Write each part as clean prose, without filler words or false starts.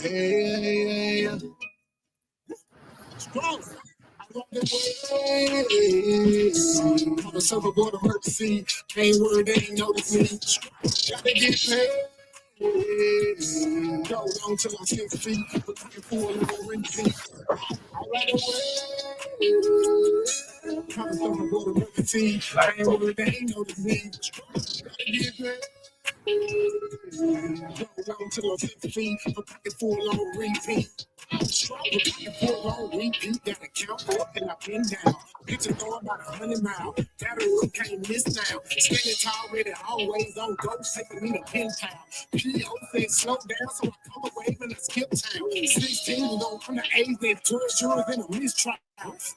Hey, strong. I love the way. On the surfboard emergency. Ain't worried, they ain't notice me. Gotta get paid. Go long till I'm 6 feet. But I can pull a little repeat. I ride away. On the surfboard emergency. Ain't worried, they ain't notice me. Gotta get paid. Go long till I'm 6 feet. But I can pull on repeat. Strong, but I can pull on repeat. Gotta count up and I pin down. Picture going about 100 miles. That road can't miss now. Standing tall, ready, always on go. Taking me to pin town. P.O. said slow down, so I come away and I skip town. 16 was on underage, then 12 jurors in a mistrial.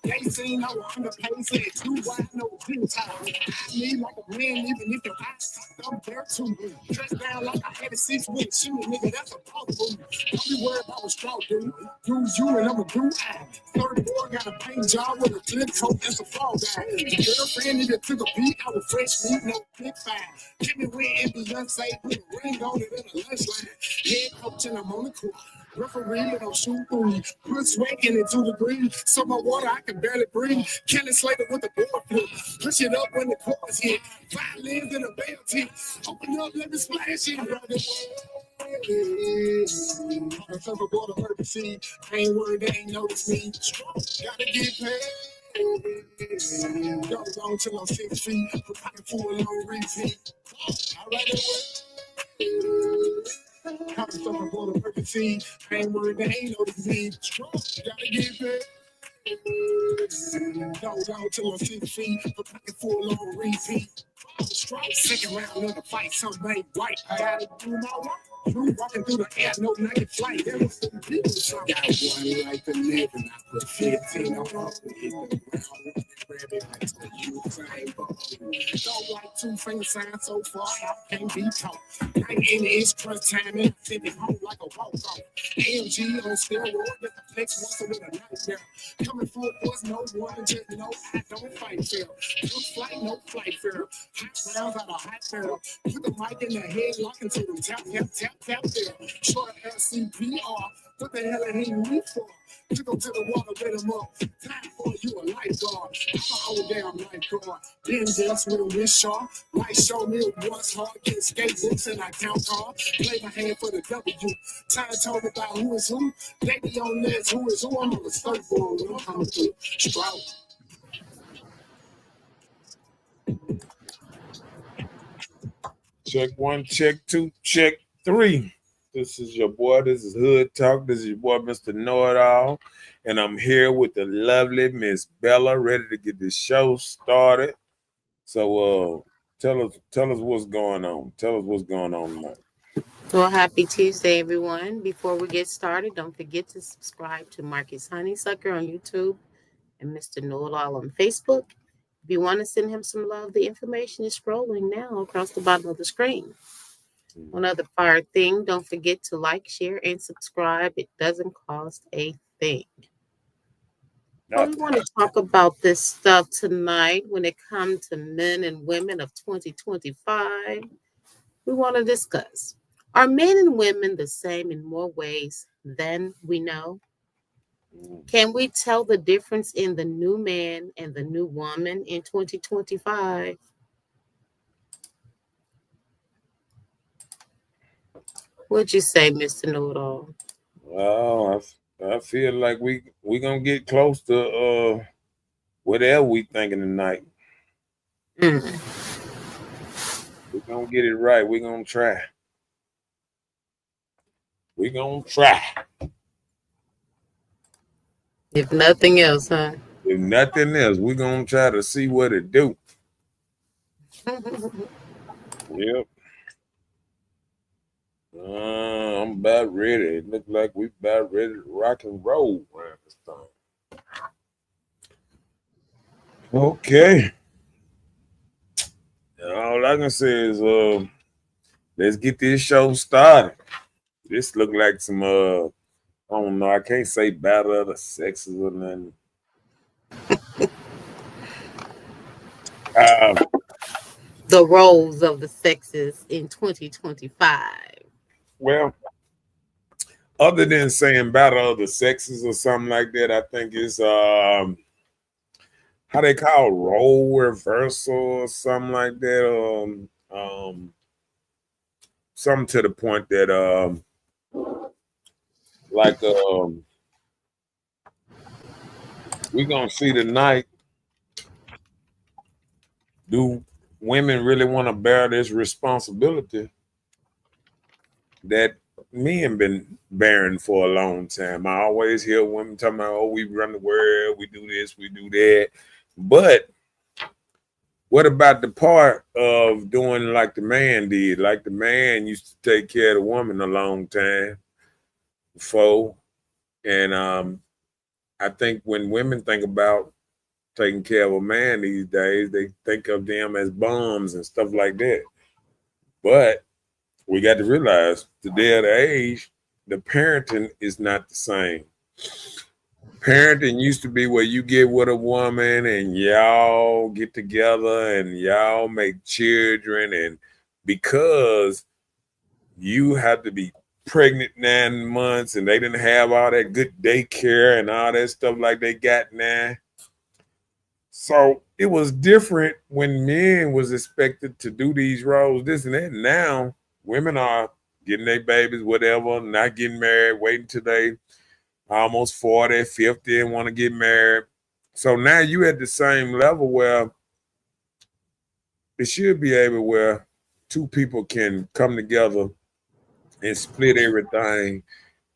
They seen I was underpaid, said too wide, no pin town. I need like a man, even if your eyes cocked, I'm there too. Dressed down like I had a 6-week shoe, nigga, that's a dog move. Don't be worried about what straw do. Do you and I'm a do I. Third boy got a paint job with a clip coat, that's a fall guy. The girlfriend nigga took a beat, I was fresh meat, no big five. Give me win and Beyonce, put a ring on it in a lunch line. Head coach and I'm on the court. Referee, don't shoot through. Put swanking into the green. So my water, I can barely breathe. Kelly Slater with the board flip. Push it up when the chorus hit. 5 limbs in a bell tip. Open up, let me splash it, brother. I'm surfboard emergency. I ain't worried, they ain't notice me. Gotta get paid. Go long till I'm 6 feet. But I can pull on repeat. I ride away. I'm surfboard emergency. I ain't worried, they ain't notice me. Gotta get paid. Go long till I'm 6 feet. But I can pull on repeat. Second round of the fight, something ain't right. I gotta do my work. You walking through the air, no night flight. There was some people. Got one life to live, and I put 15 on off and hit the ground. Ready like the Usain Bolt. Don't like 2 finger signs so far, I can't be taught. 19 inch crunch time, and I send it home like a walk off. AMG on steroids, get the flex muscle with a nightmare. Coming full force, no one, just no, I don't fight fair. No flight, no flight fair. Hot rounds out of hot barrel. Put the mic in the head, lock into them. Tap, tap, tap, tap there. Short LCPR. What the hell ain't he me for? Took him to the water, let him up. Time for you a lifeguard. I'm an old damn lifeguard. Then dance with a wrist sharp. Light show me what's hard. Get skatebooks and I count hard. Play my hand for the W. Time told about who is who. Baby on this, who is who? I'm on the surfboard when I'm coming through. Stroud. Check 1, check 2, check 3. This is your boy. This is Hood Talk. This is your boy, Mr. Know It All. And I'm here with the lovely Miss Bella, ready to get this show started. So tell us what's going on. Tell us what's going on tonight. Well, happy Tuesday, everyone. Before we get started, don't forget to subscribe to Marcus Honeysucker on YouTube and Mr. Know It All on Facebook. If you want to send him some love, the information is scrolling now across the bottom of the screen. One other fire thing, don't forget to like, share, and subscribe. It doesn't cost a thing. Well, we want to talk about this stuff tonight when it comes to men and women of 2025. We want to discuss, are men and women the same in more ways than we know? Can we tell the difference in the new man and the new woman in 2025? What'd you say, Mr. Know-It-All? Well, I feel like we gonna get close to whatever we thinking tonight. Mm. We gonna get it right. We gonna try. We gonna try. If nothing else, huh? If nothing else, we gonna try to see what it do. Yep. I'm about ready. It look like we about ready to rock and roll around this time. Okay. All I can say is let's get this show started. This look like some I don't know, I can't say battle of the sexes or nothing. The roles of the sexes in 2025. Well, other than saying battle of the sexes or something like that, I think it's how they call role reversal or something like that. Something to the point that like we're gonna see tonight. Do women really want to bear this responsibility that men been bearing for a long time? I always hear women talking about, oh, we run the world, we do this, we do that. But what about the part of doing like the man did? Like the man used to take care of the woman a long time before. And I think when women think about taking care of a man these days, they think of them as bums and stuff like that. But we got to realize today of the age, the parenting is not the same. Parenting used to be where you get with a woman and y'all get together and y'all make children, and because you have to be pregnant 9 months and they didn't have all that good daycare and all that stuff like they got now. So it was different when men was expected to do these roles, this and that. Now women are getting their babies, whatever, not getting married, waiting till they almost 40, 50 and want to get married. So now you at the same level where it should be able where two people can come together and split everything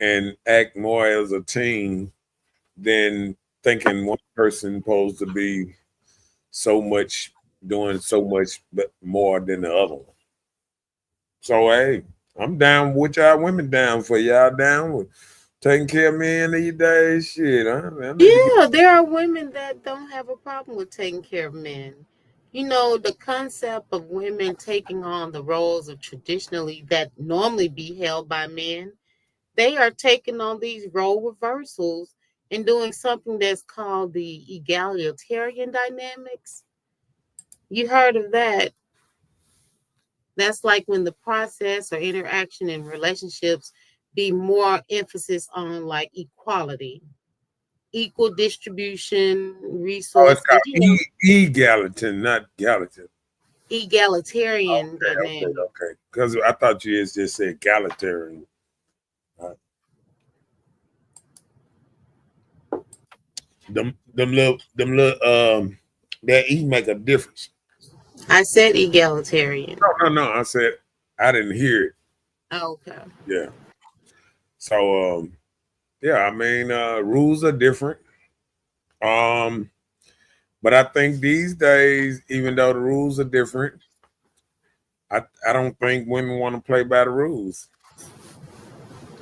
and act more as a team than thinking one person supposed to be doing so much but more than the other one. So hey, I'm down with y'all women down for y'all down with taking care of men these days. Shit, I need to Yeah, there are women that don't have a problem with taking care of men. You know, the concept of women taking on the roles of traditionally that normally be held by men, they are taking on these role reversals and doing something that's called the egalitarian dynamics. You heard of that? That's like when the process or interaction in relationships be more emphasis on like equality, equal distribution, oh, it's resources, called egalitarian, not Gallatin. egalitarian dynamic. Okay. Because I thought you just said egalitarian. Them little that E make a difference. I said egalitarian. No. I said I didn't hear it. Okay. Yeah. So yeah, I mean rules are different. But I think these days, even though the rules are different, I don't think women want to play by the rules.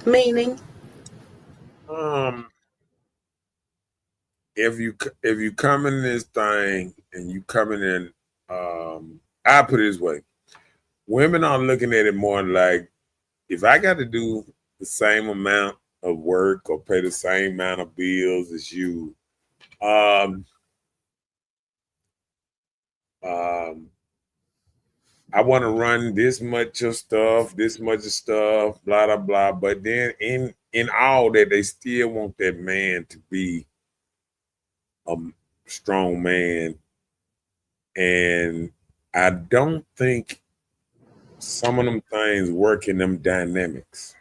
Meaning, Um, if you come in this thing and you coming in, I put it this way: women are looking at it more like if I got to do the same amount of work or pay the same amount of bills as you, um, um, I want to run this much of stuff, blah blah blah. But then in all that, they still want that man to be a strong man, and I don't think some of them things work in them dynamics.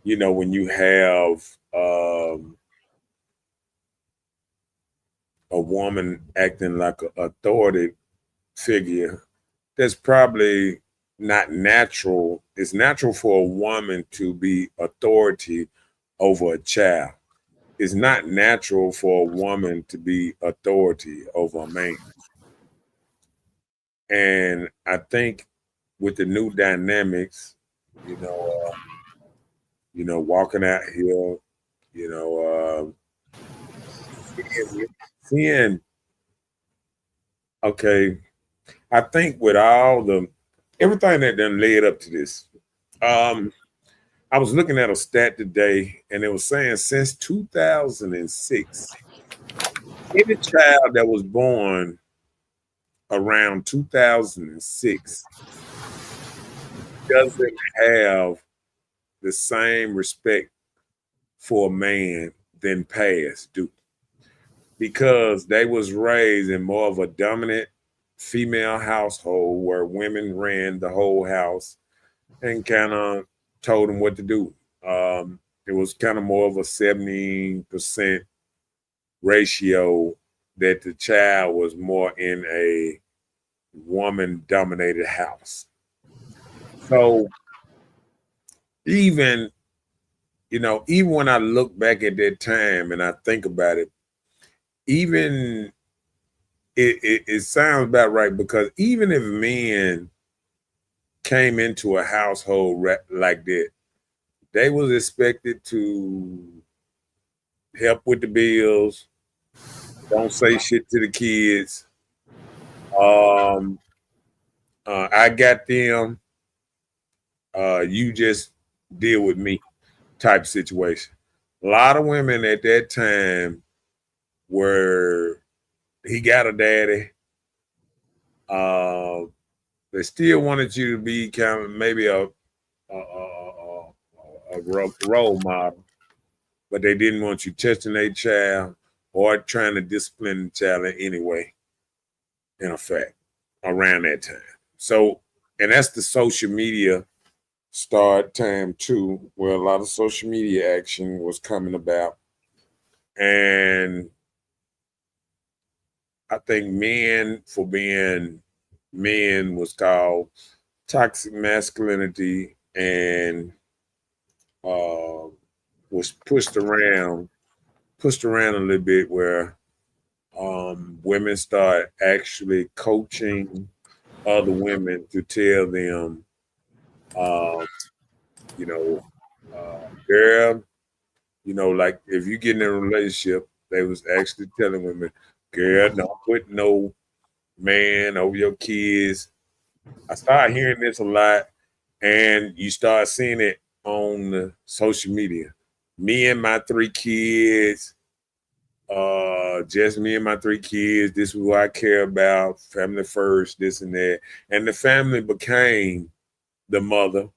You know, when you have a woman acting like an authority figure, that's probably not natural. It's natural for a woman to be authority over a child. It's not natural for a woman to be authority over a man. And I think with the new dynamics, you know, walking out here, you know, seeing, okay, I think with all the everything that done led up to this, I was looking at a stat today, and it was saying since 2006, any child that was born around 2006 doesn't have the same respect for a man than past do, because they was raised in more of a dominant female household where women ran the whole house and kind of told them what to do. It was kind of more of a 70% ratio that the child was more in a woman dominated house. So even, even when I look back at that time and I think about it, even it sounds about right, because even if men came into a household like that, they was expected to help with the bills, don't say shit to the kids. I got them. You just deal with me type situation. A lot of women at that time were, he got a daddy. They still wanted you to be kind of maybe a role model, but they didn't want you touching their child or trying to discipline the child in any way, in effect, around that time. So, and that's the social media start time too, where a lot of social media action was coming about. And I think men, for being men, was called toxic masculinity, and was pushed around a little bit, where women start actually coaching other women to tell them, you know, girl, like if you get in a relationship, they was actually telling women, girl, don't put no man over your kids. I started hearing this a lot, and you start seeing it on social media. Me and my 3 kids, just me and my 3 kids. This is what I care about. Family first, this and that. And the family became the mother,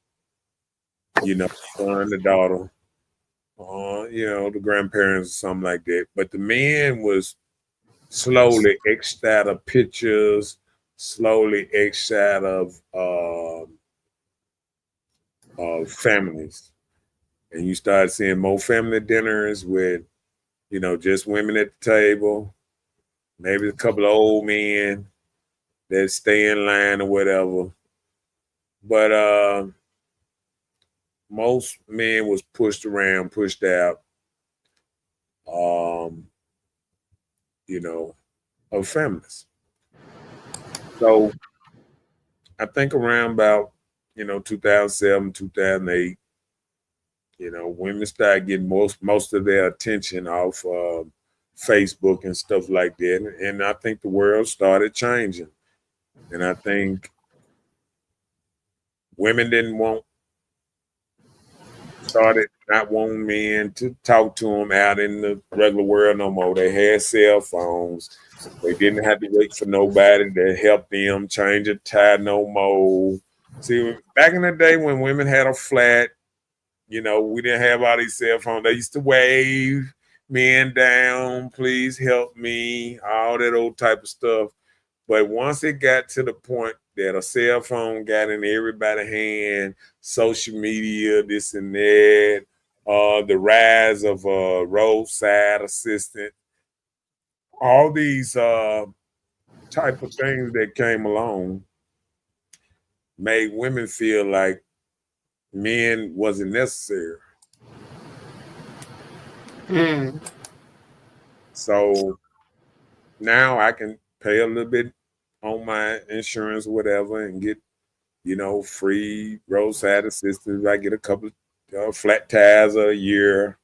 son, the daughter, the grandparents or something like that. But the man was slowly X'd out of pictures, slowly X'd out of families. And you start seeing more family dinners with, just women at the table, maybe a couple of old men that stay in line or whatever. But most men was pushed around, pushed out, of families. So I think around about, 2007, 2008, women started getting most of their attention off Facebook and stuff like that. And I think the world started changing. And I think women started not wanting men to talk to them out in the regular world no more. They had cell phones. They didn't have to wait for nobody to help them change a tire no more. See, back in the day when women had a flat, we didn't have all these cell phones. They used to wave men down, please help me, all that old type of stuff. But once it got to the point that a cell phone got in everybody's hand, social media, this and that, the rise of roadside assistant, all these type of things that came along made women feel like men wasn't necessary. So now I can pay a little bit on my insurance, whatever, and get, free roadside assistance. I get a couple of flat tires a year.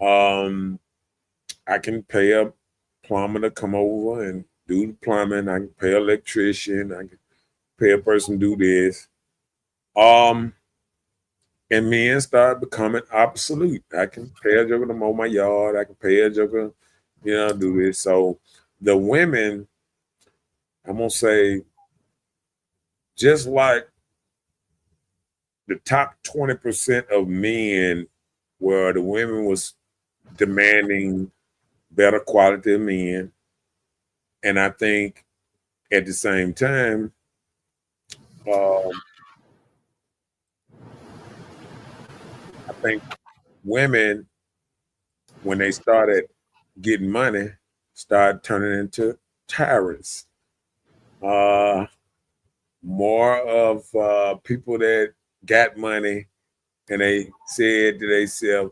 I can pay a plumber to come over and do the plumbing. I can pay an electrician. I can pay a person to do this. And men start becoming obsolete. I can pay a joker to mow my yard. I can pay a joker, do this. So the women, I'm gonna say, just like the top 20% of men where the women was demanding better quality of men. And I think at the same time, I think women, when they started getting money, started turning into tyrants. More of people that got money and they said to themselves,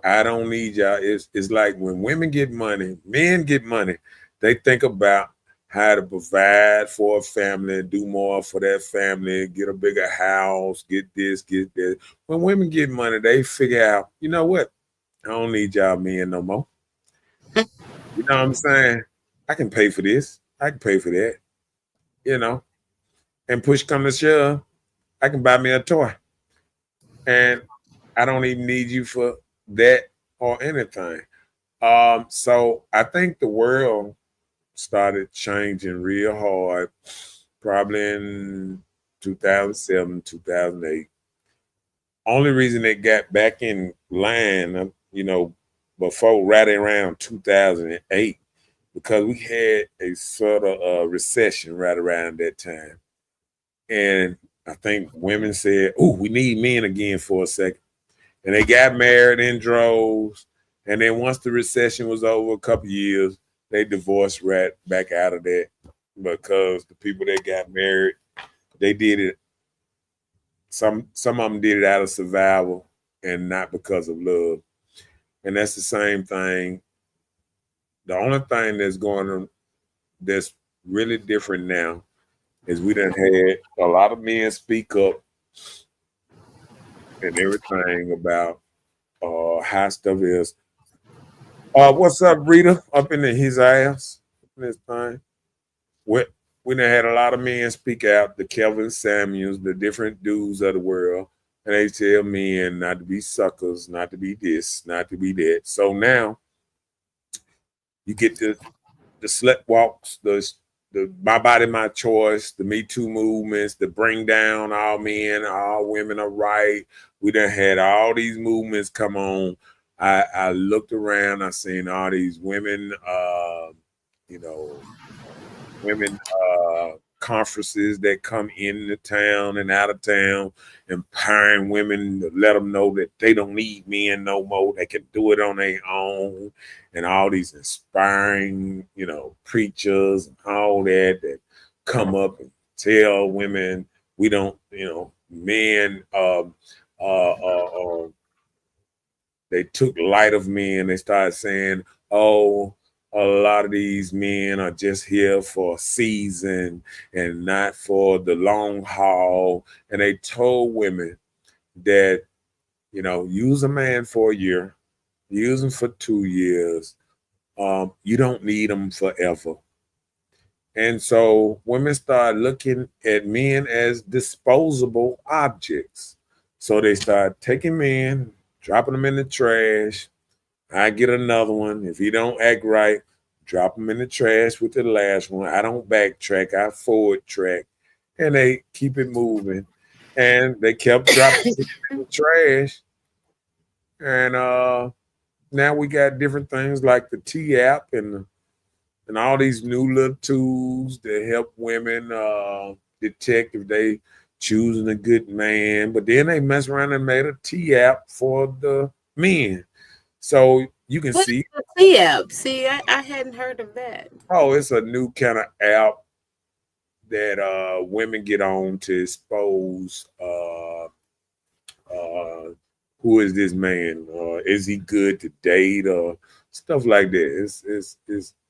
I don't need y'all. It's like when women get money, men get money, they think about how to provide for a family, do more for that family, get a bigger house, get this, get that. When women get money, they figure out, you know what? I don't need y'all men no more. You know what I'm saying? I can pay for this. I can pay for that. And push come to shove, I can buy me a toy. And I don't even need you for that or anything. So I think the world started changing real hard, probably in 2007, 2008. Only reason they got back in line, before right around 2008, because we had a sort of recession right around that time. And I think women said, "Oh, we need men again for a second." And they got married in droves. And then once the recession was over, a couple of years, they divorced right back out of that because the people that got married, they did it. Some of them did it out of survival and not because of love. And that's the same thing. The only thing that's going on that's really different now is we done had a lot of men speak up and everything about how stuff is. What's up, Rita? Up in his ass. This thing. We done had a lot of men speak out, the Kelvin Samuels, the different dudes of the world, and they tell men not to be suckers, not to be this, not to be that. So now you get the slut walks, the my body, my choice, the Me Too movements, the bring down all men, all women are right. We done had all these movements come on. I looked around, I seen all these women, women conferences that come into town and out of town, empowering women to let them know that they don't need men no more. They can do it on their own, and all these inspiring, preachers and all that come up and tell women we don't, men. They took light of men. They started saying, "Oh, a lot of these men are just here for a season and not for the long haul." And they told women that, use a man for a year, use him for 2 years. You don't need them forever. And so women start looking at men as disposable objects. So they start taking men, dropping them in the trash. I get another one. If he don't act right, drop him in the trash with the last one. I don't backtrack. I forward track. And they keep it moving. And they kept dropping it in the trash. And now we got different things like the T app and all these new little tools that help women detect if they choosing a good man. But then they mess around and made a T app for the men. So you can see. T app? See, I hadn't heard of that. Oh, it's a new kind of app that women get on to expose who is this man? Is he good to date or stuff like that?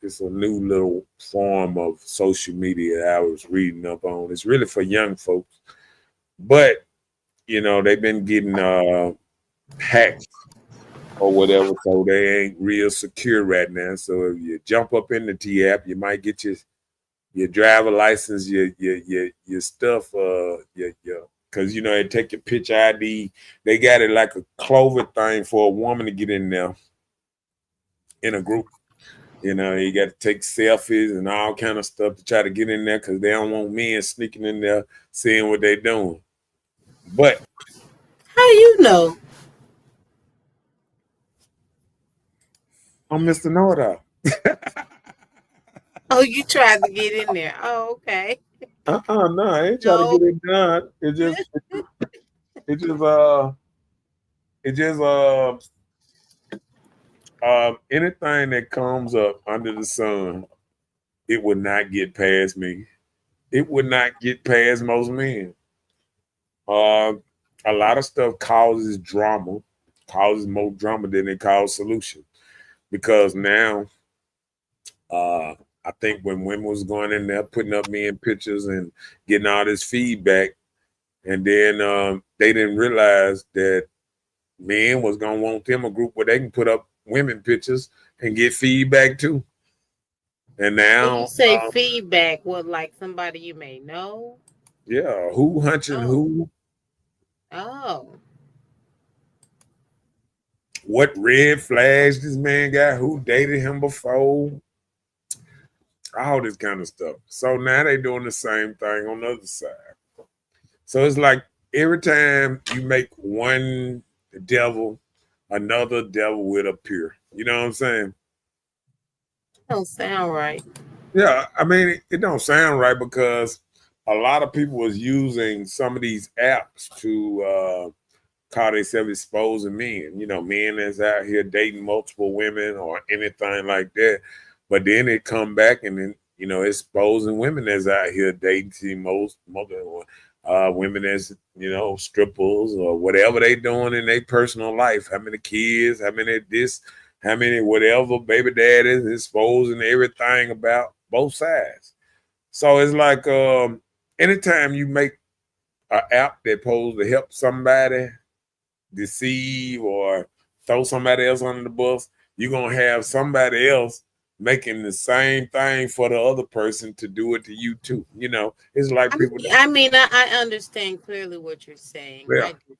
It's a new little form of social media I was reading up on. It's really for young folks, but they've been getting hacked or whatever, so they ain't real secure right now. So if you jump up in the T app, you might get your driver license, your stuff, because they take your picture ID. They got it like a Clover thing for a woman to get in there in a group. You got to take selfies and all kind of stuff to try to get in there because they don't want men sneaking in there seeing what they're doing. But How you know? I'm Mr. Know-It-All. Oh, you tried to get in there. Oh, okay. No, I ain't trying to No. get it done. It just, it just, anything that comes up under the sun, it would not get past me. It would not get past most men. Uh, a lot of stuff causes drama, causes more drama than it causes solution. Because now, I think when women was going in there putting up me in pictures and getting all this feedback, and then they didn't realize that men was gonna want them a group where they can put up women pictures and get feedback too. And When you now, say feedback, what, like somebody you may know? yeah, who hunching Oh. who? Oh. What red flags this man got? Who dated him before? All this kind of stuff. So now they doing the same thing on the other side. So it's like every time you make one devil, another devil will appear. You know what I'm saying? Don't sound right. Yeah, I mean it don't sound right because a lot of people was using some of these apps to call themselves exposing men. You know, men that's out here dating multiple women or anything like that. But then it come back and then exposing women that's out here dating most women as strippers or whatever they doing in their personal life. How many kids? How many this? How many whatever baby daddies exposing everything about both sides. So it's like anytime you make an app that pose to help somebody deceive or throw somebody else under the bus, you're gonna have somebody else making the same thing for the other person to do it to you too. It's like people. I understand clearly what you're saying. Yeah. I do.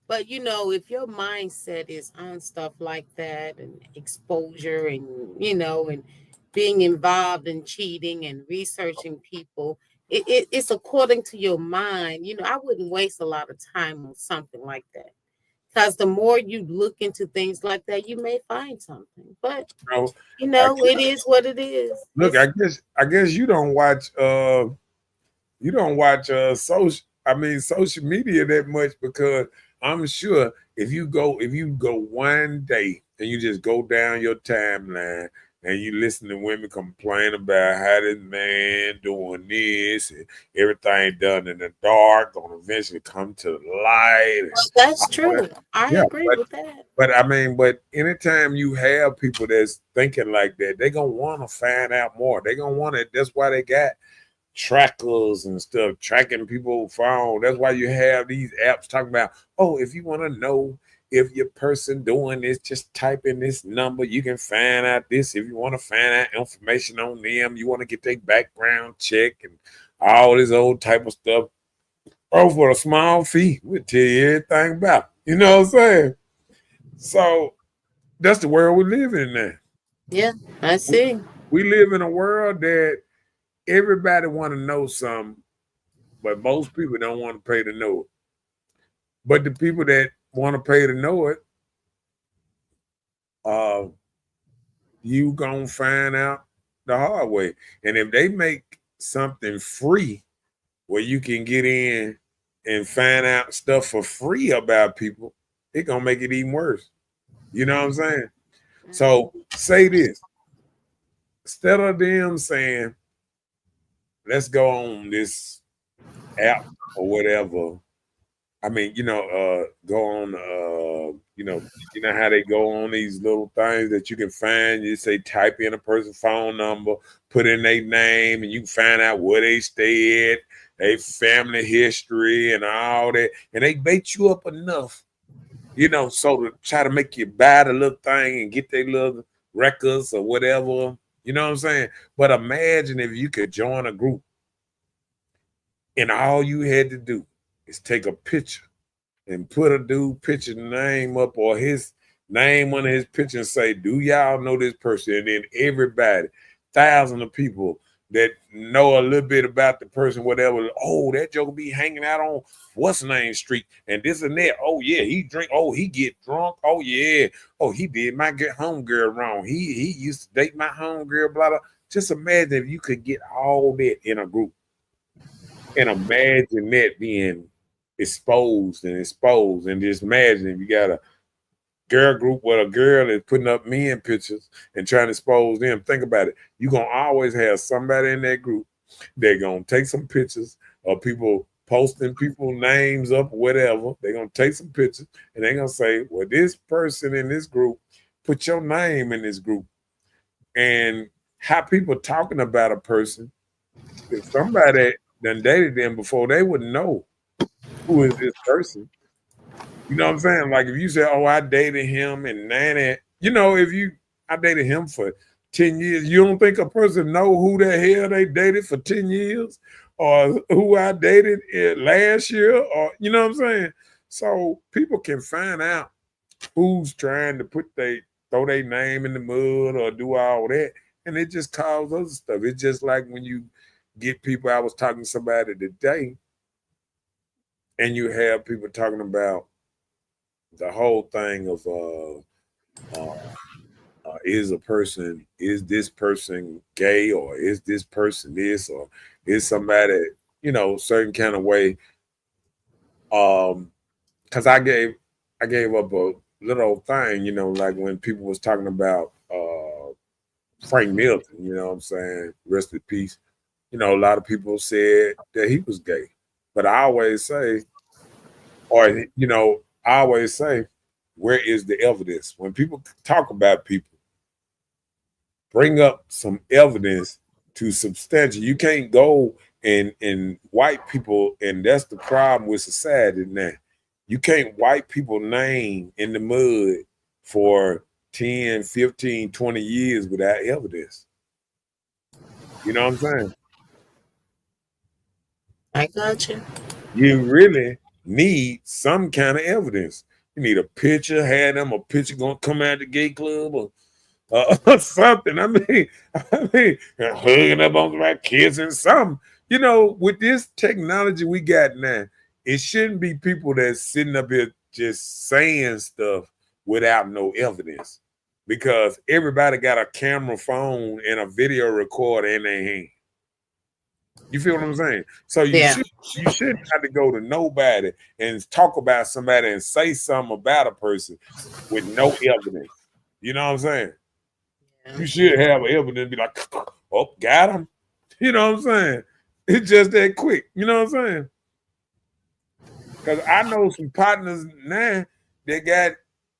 But if your mindset is on stuff like that and exposure and and being involved in cheating and researching people, it's according to your mind. I wouldn't waste a lot of time on something like that. Because the more you look into things like that, you may find something. But it is what it is. Look, I guess you don't watch social media that much, because I'm sure if you go one day and you just go down your timeline and you listen to women complain about how this man doing this and everything done in the dark gonna eventually come to the light. Well, that's true. I agree with that. But anytime you have people that's thinking like that, they're gonna want to find out more. They're gonna want it. That's why they got trackers and stuff tracking people's phone. That's why you have these apps talking about, oh, if you want to know if your person doing this, just type in this number. You can find out this. If you want to find out information on them, you want to get their background check and all this old type of stuff. Oh, for a small fee, we'll tell you everything about it. You know what I'm saying? So that's the world we live in now. Yeah, I see. We live in a world that everybody want to know something, but most people don't want to pay to know it. But the people that want to pay to know it, you gonna find out the hard way. And if they make something free where you can get in and find out stuff for free about people, it gonna make it even worse. You know what I'm saying? So say this. Instead of them saying, let's go on this app or whatever. I mean, go on, how they go on these little things that you can find. You say type in a person's phone number, put in their name, and you can find out where they stay at, their family history and all that. And they bait you up enough, so to try to make you buy the little thing and get their little records or whatever. You know what I'm saying? But imagine if you could join a group and all you had to do is take a picture and put a dude picture name up or his name on his picture and say, do y'all know this person? And then everybody, thousands of people that know a little bit about the person, whatever. Oh, that joker be hanging out on what's name street and this and that. Oh yeah, he drink. Oh, he get drunk. Oh yeah. Oh, he did my homegirl wrong. He used to date my homegirl. Blah blah. Just imagine if you could get all that in a group, and imagine that being exposed, and just imagine if you got a girl group where a girl is putting up men pictures and trying to expose them. Think about it. You're going to always have somebody in that group they're going to take some pictures of people posting people names up or whatever. They're going to take some pictures and they're going to say, well, this person in this group, put your name in this group. And how people talking about a person, if somebody done dated them before, they would know who is this person. You know what I'm saying? Like if you say, oh, I dated him and nanny, I dated him for 10 years, you don't think a person know who the hell they dated for 10 years or who I dated last year or, you know what I'm saying? So people can find out who's trying to throw their name in the mud or do all that. And it just causes other stuff. It's just like when you get people, I was talking to somebody today and you have people talking about the whole thing of is this person gay or is this person this or is somebody certain kind of way, because I gave up a little thing, like when people was talking about Frank Milton, you know what I'm saying, rest in peace. A lot of people said that he was gay, but I always say, where is the evidence? When people talk about people, bring up some evidence to substantiate. You can't go and white people, and that's the problem with society now. You can't wipe people's name in the mud for 10, 15, 20 years without evidence. You know what I'm saying? I got you. You really need some kind of evidence. You need a picture, a picture going to come out the gay club or something. I mean, hugging up on my kids and something. With this technology we got now, it shouldn't be people that's sitting up here just saying stuff without no evidence, because everybody got a camera phone and a video recorder in their hand. You feel what I'm saying? So you shouldn't have to go to nobody and talk about somebody and say something about a person with no evidence. You know what I'm saying? You should have evidence, be like, oh, got him. You know what I'm saying? It's just that quick. You know what I'm saying? Because I know some partners now that got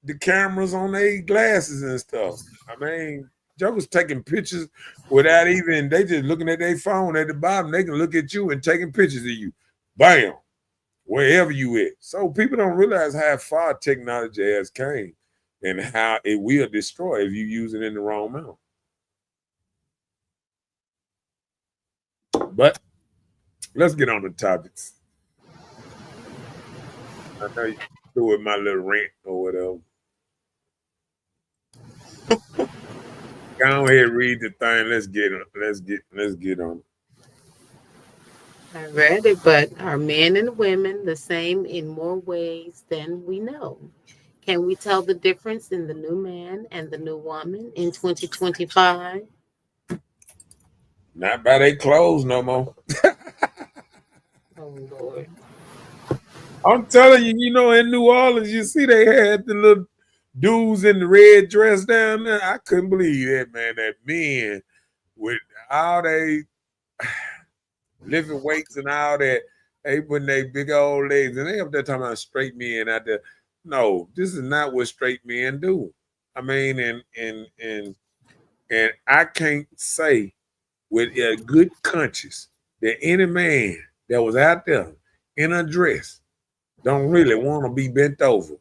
the cameras on their glasses and stuff. I mean, jokers taking pictures without they just looking at their phone at the bottom. They can look at you and taking pictures of you. Bam. Wherever you at. So people don't realize how far technology has came and how it will destroy if you use it in the wrong manner. But let's get on the topics. I know you threw in my little rant or whatever. Go ahead, read the thing. Let's get on it. I read it, but are men and women the same in more ways than we know? Can we tell the difference in the new man and the new woman in 2025? Not by their clothes no more. Oh, Lord. I'm telling you, in New Orleans, you see they had the little dudes in the red dress down there. I couldn't believe that, man. That men with all they lifting weights and all that, they putting their big old legs, and they up there talking about straight men out there. No, this is not what straight men do. I mean, and I can't say with a good conscience that any man that was out there in a dress don't really want to be bent over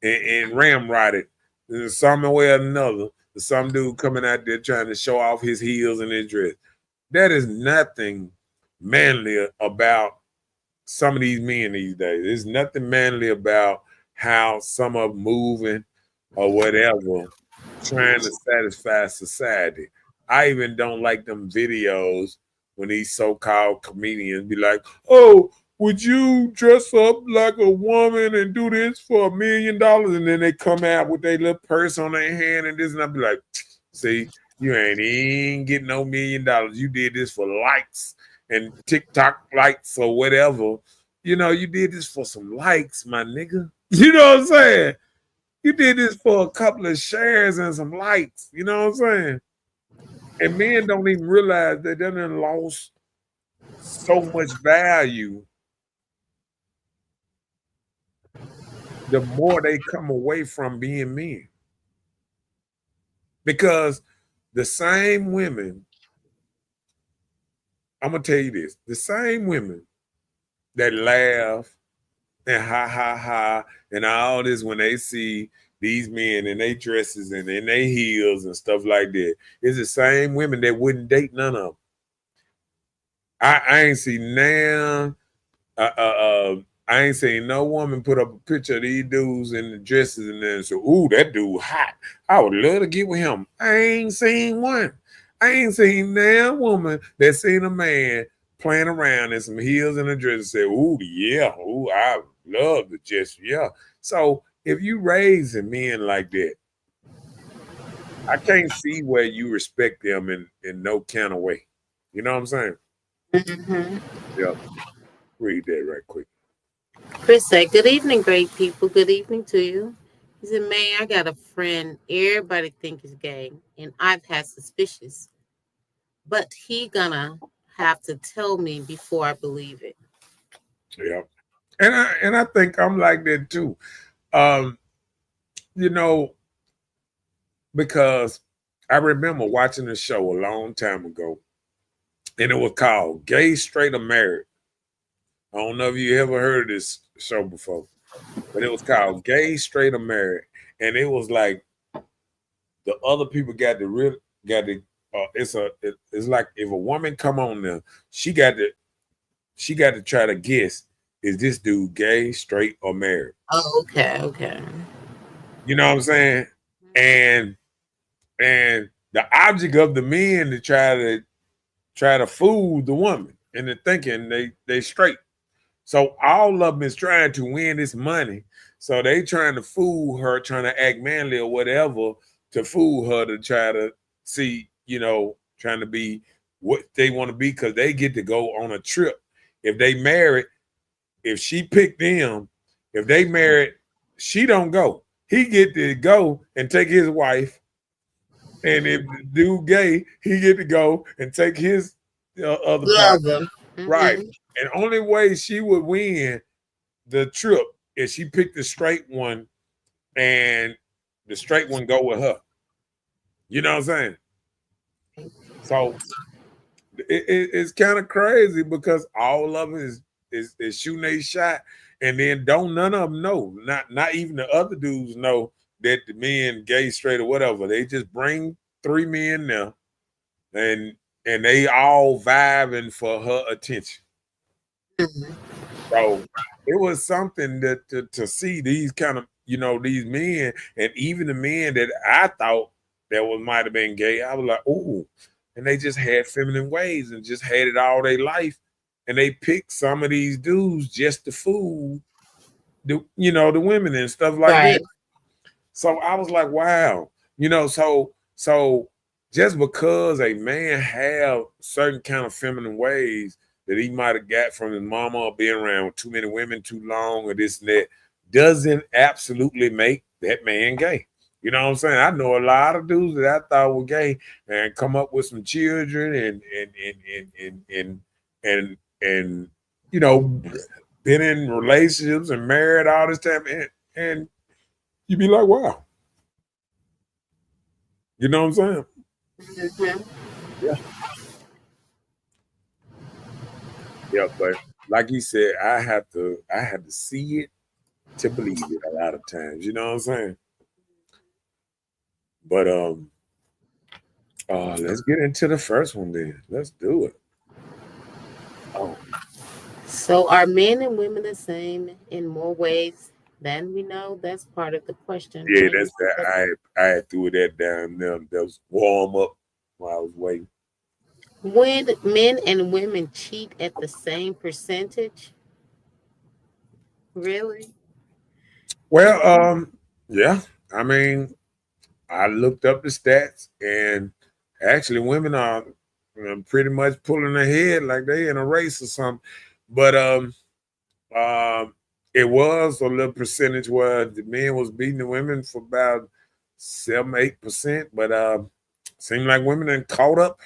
and ramrodded in some way or another. Some dude coming out there trying to show off his heels and his dress. That is nothing manly about some of these men these days. There's nothing manly about how some of them moving or whatever, trying to satisfy society. I even don't like them videos when these so-called comedians be like, oh, would you dress up like a woman and do this for $1 million? And then they come out with their little purse on their hand and this, and I'll be like, see, you ain't even getting no $1 million. You did this for likes and TikTok likes or whatever. You know, you did this for some likes, my nigga. You know what I'm saying? You did this for a couple of shares and some likes. You know what I'm saying? And men don't even realize that they done lost so much value the more they come away from being men. Because the same women, I'm going to tell you this, the same women that laugh and ha, ha, ha, and all this when they see these men in their dresses and in their heels and stuff like that, it's the same women that wouldn't date none of them. I ain't seen now. I ain't seen no woman put up a picture of these dudes in the dresses and then say, ooh, that dude hot. I would love to get with him. I ain't seen one. I ain't seen no woman that seen a man playing around in some heels and a dress and say, ooh, yeah, ooh, I love the dress, yeah. So if you raising men like that, I can't see where you respect them in no kind of way. You know what I'm saying? Mm-hmm. Yeah. Read that right quick. Chris said, good evening, great people. Good evening to you. He said, man, I got a friend everybody think is gay, and I've had suspicious, but he gonna have to tell me before I believe it. Yeah. And I think I'm like that too. You know, because I remember watching a show a long time ago, and it was called Gay, Straight, or Married. I don't know if you ever heard of this show before, but it was called Gay, Straight, or Married. And it was like the other people got the real got the it's like if a woman come on there, she got to try to guess, is this dude gay, straight, or married? Oh, okay, okay. You know what I'm saying? And the object of the men to try to fool the woman into thinking they straight. So all of them is trying to win this money. So they trying to fool her, trying to act manly or whatever to fool her to try to see, you know, trying to be what they want to be because they get to go on a trip. If they married, if she picked them, if they married, she don't go. He get to go and take his wife. And if the dude gay, he get to go and take his other partner. Mm-hmm. Right. And only way she would win the trip is she picked the straight one and the straight one go with her. You know what I'm saying? So it's kind of crazy because all of them is shooting a shot, and then don't none of them know. Not even the other dudes know that the men gay, straight, or whatever. They just bring 3 men there, and they all vibing for her attention. Mm-hmm. So it was something that to see these kind of, you know, these men, and even the men that I thought that might have been gay, I was like, oh, and they just had feminine ways and just had it all their life, and they picked some of these dudes just to fool the, you know, the women and stuff like that. So I was like, wow, you know, so just because a man have certain kind of feminine ways that he might have got from his mama or being around too many women too long or this and that doesn't absolutely make that man gay. You know what I'm saying? I know a lot of dudes that I thought were gay and come up with some children and you know, been in relationships and married all this time, and you be like, wow. You know what I'm saying? Mm-hmm. Yeah. Yeah, but like you said, I had to see it to believe it a lot of times. You know what I'm saying? But let's get into the first one then. Let's do it. Oh, So are men and women the same in more ways than we know? That's part of the question. yeah, that's that. I threw that down there. That was warm up while I was waiting. When men and women cheat at the same percentage, really? Well, yeah. I mean, I looked up the stats, and actually, women are pretty much pulling ahead like they in a race or something. But um, it was a little percentage where the men was beating the women for about 7, 8%. But seemed like women then caught up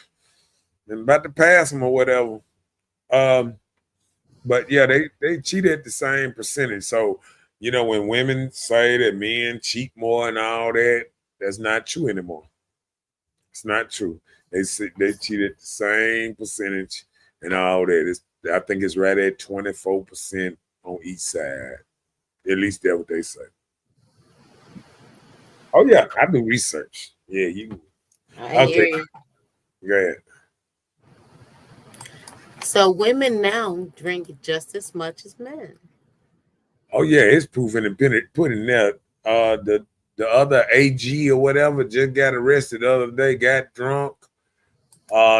and about to pass them or whatever. Um, but yeah, they cheat at the same percentage. So when women say that men cheat more and all that, that's not true anymore. It's not true. They cheat at the same percentage and all that. I think it's right at 24% on each side. At least that's what they say. Oh yeah, I do research. Yeah, you. I hear Okay, you. go ahead. So women now drink just as much as men. Oh yeah, it's proven and been put in there. The other AG or whatever just got arrested the other day. Got drunk.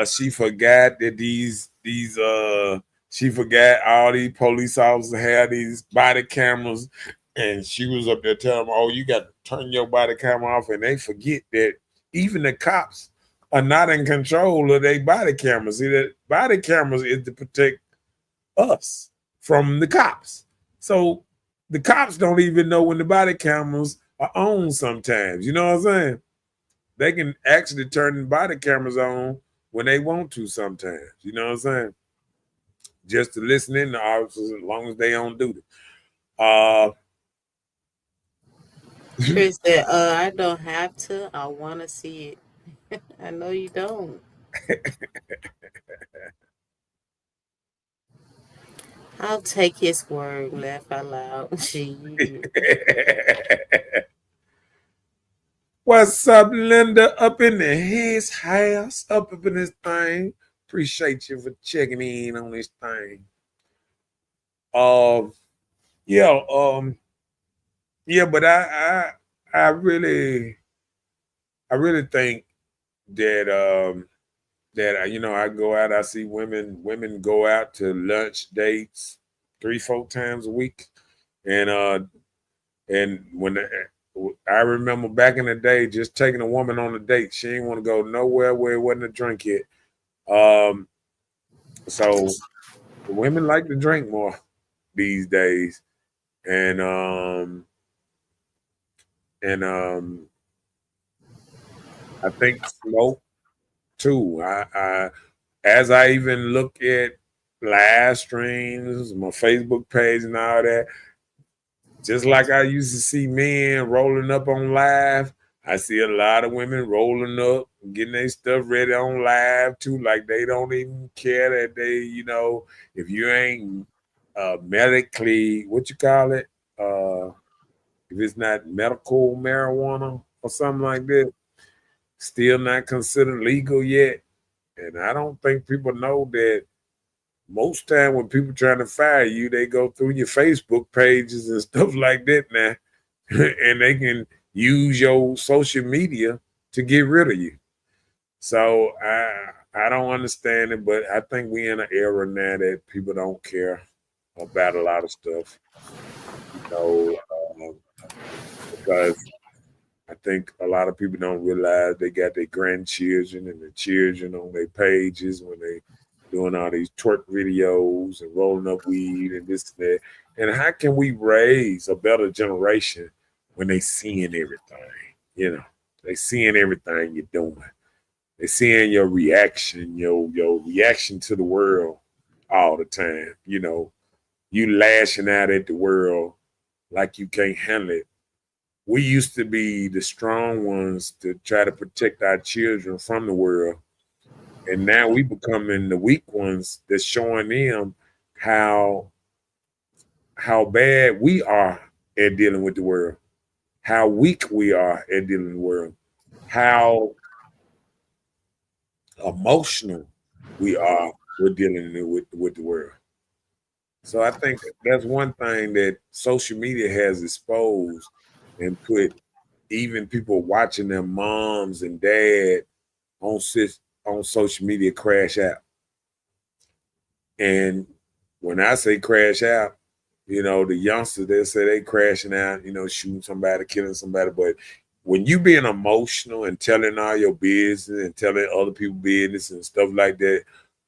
She forgot that she forgot all these police officers had these body cameras, and she was up there telling them, "Oh, you got to turn your body camera off," and they forget that even the cops are not in control of their body cameras. See, that body cameras is to protect us from the cops. So the cops don't even know when the body cameras are on sometimes. You know what I'm saying? They can actually turn the body cameras on when they want to sometimes. You know what I'm saying? Just to listen in the officers as long as they on duty. Uh Chris said, I don't have to. I want to see it. I know you don't. I'll take his word, laugh out loud. Gee. What's up, Linda? Up in his house, up in this thing. Appreciate you for checking in on this thing. Um, yeah, yeah, but I really, I really think that I go out, I see women go out to lunch dates 3, 4 times a week, and when I remember back in the day, just taking a woman on a date, she didn't want to go nowhere where it wasn't a drink yet. Um, so women like to drink more these days, and and I think smoke too. As I even look at live streams, my Facebook page, and all that, just like I used to see men rolling up on live, I see a lot of women rolling up, getting their stuff ready on live too. Like they don't even care that if you ain't medically, what you call it, if it's not medical marijuana or something like that, still not considered legal yet. And I don't think people know that most time when people trying to fire you, they go through your Facebook pages and stuff like that now, and they can use your social media to get rid of you. So I don't understand it, but I think we in an era now that people don't care about a lot of stuff, because I think a lot of people don't realize they got their grandchildren and their children on their pages when they doing all these twerk videos and rolling up weed and this and that. And how can we raise a better generation when they seeing everything? They seeing everything you're doing. They seeing your reaction, your reaction to the world all the time. You lashing out at the world like you can't handle it. We used to be the strong ones to try to protect our children from the world. And now we becoming the weak ones that's showing them how bad we are at dealing with the world, how weak we are at dealing with the world, how emotional we are with dealing with the world. So I think that's one thing that social media has exposed and put even people watching their moms and dad on on social media crash out. And when I say crash out, the youngsters, they say they crashing out, shooting somebody, killing somebody. But when you being emotional and telling all your business and telling other people business and stuff like that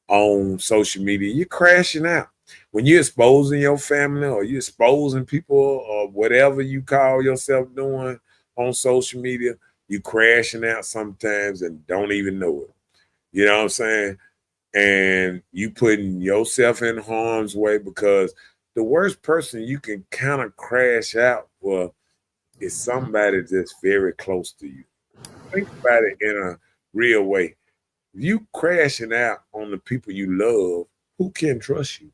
on social media, you're crashing out. When you're exposing your family or you're exposing people or whatever you call yourself doing on social media, you crashing out sometimes and don't even know it. You know what I'm saying? And you putting yourself in harm's way, because the worst person you can kind of crash out for is somebody that's very close to you. Think about it in a real way. If you crashing out on the people you love, who can trust you?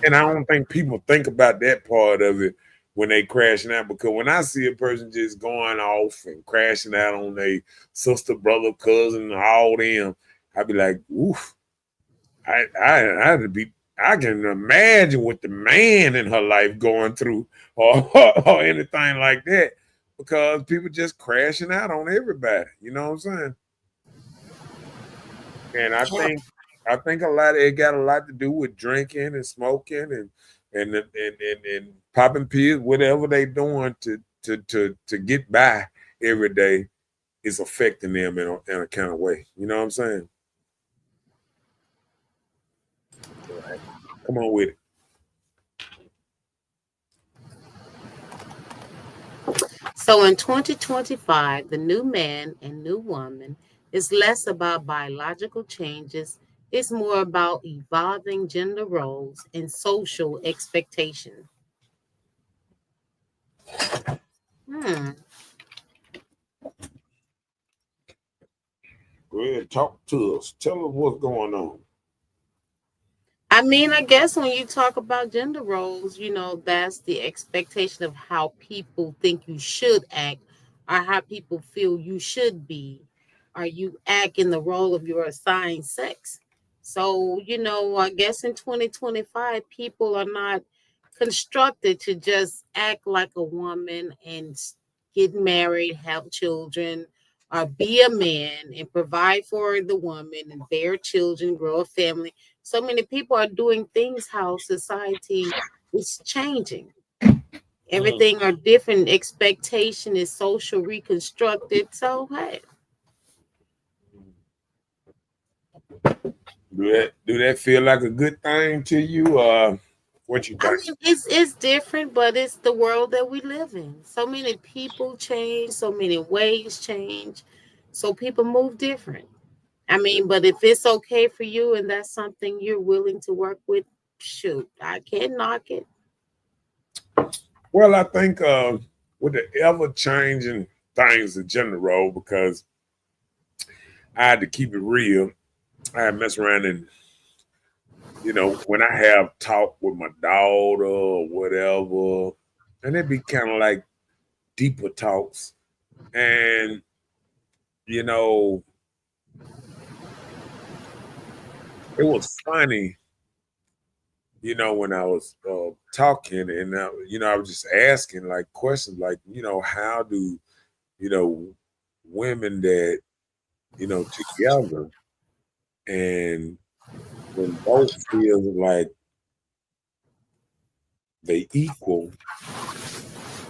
And I don't think people think about that part of it when they crashing out, because when I see a person just going off and crashing out on their sister, brother, cousin, all them, I'd be like, oof. I can imagine what the man in her life going through or anything like that, because people just crashing out on everybody. You know what I'm saying? And I think a lot of it got a lot to do with drinking and smoking and popping pills, whatever they doing to get by every day is affecting them in a kind of way. You know what I'm saying? Come on with it. So in 2025, the new man and new woman is less about biological changes. It's more about evolving gender roles and social expectation. Hmm. Go ahead, talk to us. Tell us what's going on. I mean, I guess when you talk about gender roles, that's the expectation of how people think you should act or how people feel you should be, or you act in the role of your assigned sex. So, I guess in 2025, people are not constructed to just act like a woman and get married, have children, or be a man and provide for the woman and bear children, grow a family. So many people are doing things how society is changing. Everything are different. Expectation is social reconstructed. So hey, Do that feel like a good thing to you? What you I think? mean it's different, but it's the world that we live in. So many people change, so many ways change. So people move different. I mean, but if it's okay for you and that's something you're willing to work with, shoot, I can't knock it. Well, I think with the ever changing things in general, because I had to keep it real. I had mess around and when I have talk with my daughter or whatever, and it be kind of like deeper talks, and you know, it was funny. When I was talking and I was just asking like questions like, how do women that together, and when both feel like they equal,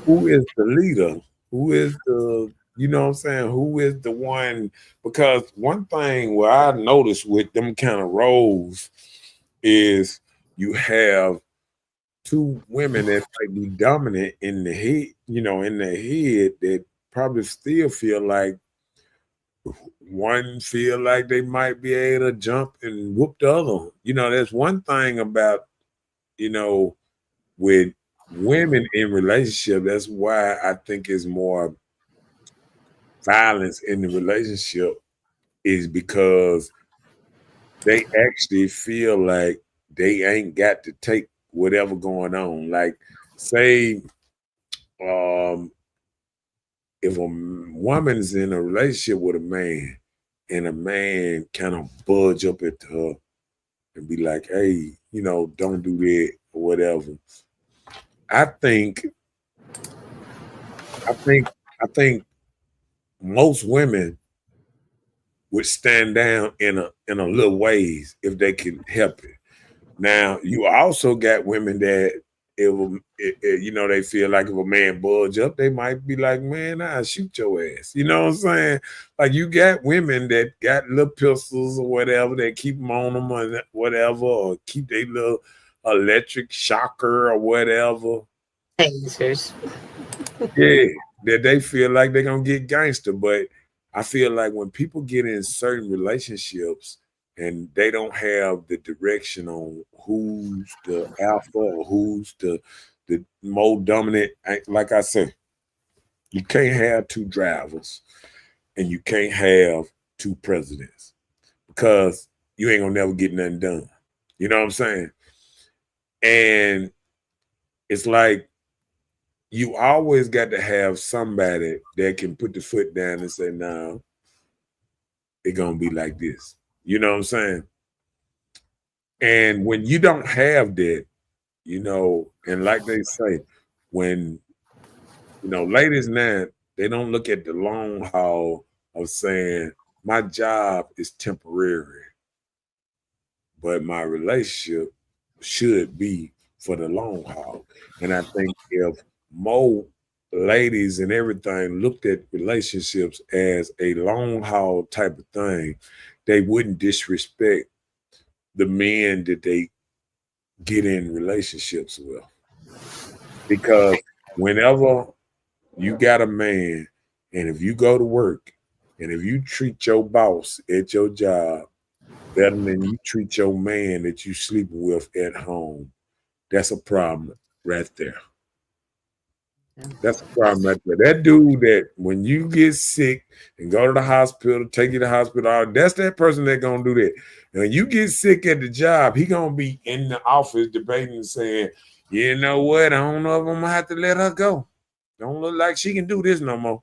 who is the leader? Who is the, what I'm saying? Who is the one? Because one thing where I noticed with them kind of roles is you have two women that might be dominant in the head, in their head, that probably still feel like one feel like they might be able to jump and whoop the other. There's one thing about, with women in relationship, that's why I think it's more violence in the relationship, is because they actually feel like they ain't got to take whatever going on. Like, say, if a woman's in a relationship with a man and a man kind of budge up at her and be like, hey, don't do that or whatever. I think most women would stand down in a little ways if they can help it. Now you also got women that you know, they feel like if a man budge up, they might be like, man, I'll shoot your ass. You know what I'm saying? Like you got women that got little pistols or whatever, they keep them on them or whatever, or keep their little electric shocker or whatever. Tasers. Yeah, that they feel like they're gonna get gangster. But I feel like when people get in certain relationships and they don't have the direction on who's the alpha or who's the more dominant, like I said, you can't have two drivers and you can't have two presidents because you ain't gonna never get nothing done. You know what I'm saying? And it's like you always got to have somebody that can put the foot down and say, no, it's gonna be like this. You know what I'm saying? And when you don't have that, you know, and like they say, when you know, ladies now, they don't look at the long haul of saying, my job is temporary, but my relationship should be for the long haul. And I think if more ladies and everything looked at relationships as a long haul type of thing, they wouldn't disrespect the men that they get in relationships with. Because whenever you got a man, and if you go to work, and if you treat your boss at your job better than you treat your man that you sleeping with at home, that's a problem right there. That's a problem right there. That dude that when you get sick and go to the hospital, take you to the hospital, that's that person that gonna do that. And when you get sick at the job, he gonna be in the office debating and saying, you know what, I don't know if I'm gonna have to let her go. Don't look like she can do this no more.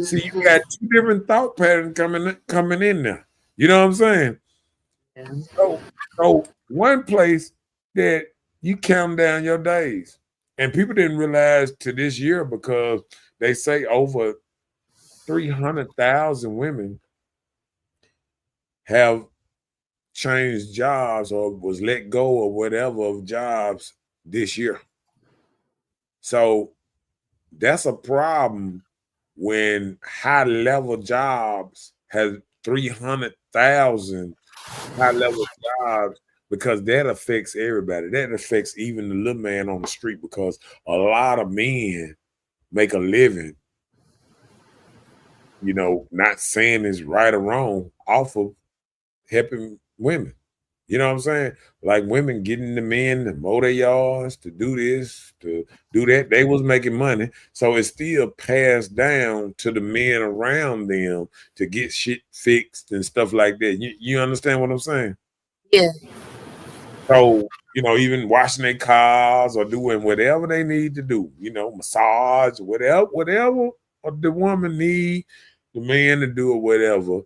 See, you got two different thought patterns coming in there. You know what I'm saying? Yeah. So one place that you count down your days. And people didn't realize to this year because they say over 300,000 women have changed jobs or was let go or whatever of jobs this year. So that's a problem when high level jobs has 300,000 high level jobs, because that affects everybody. That affects even the little man on the street, because a lot of men make a living, you know, not saying it's right or wrong, off of helping women. You know what I'm saying? Like women getting the men to mow their yards, to do this, to do that. They was making money. So it's still passed down to the men around them to get shit fixed and stuff like that. You understand what I'm saying? Yeah. So, you know, even washing their cars or doing whatever they need to do, you know, massage, whatever the woman need the man to do or whatever,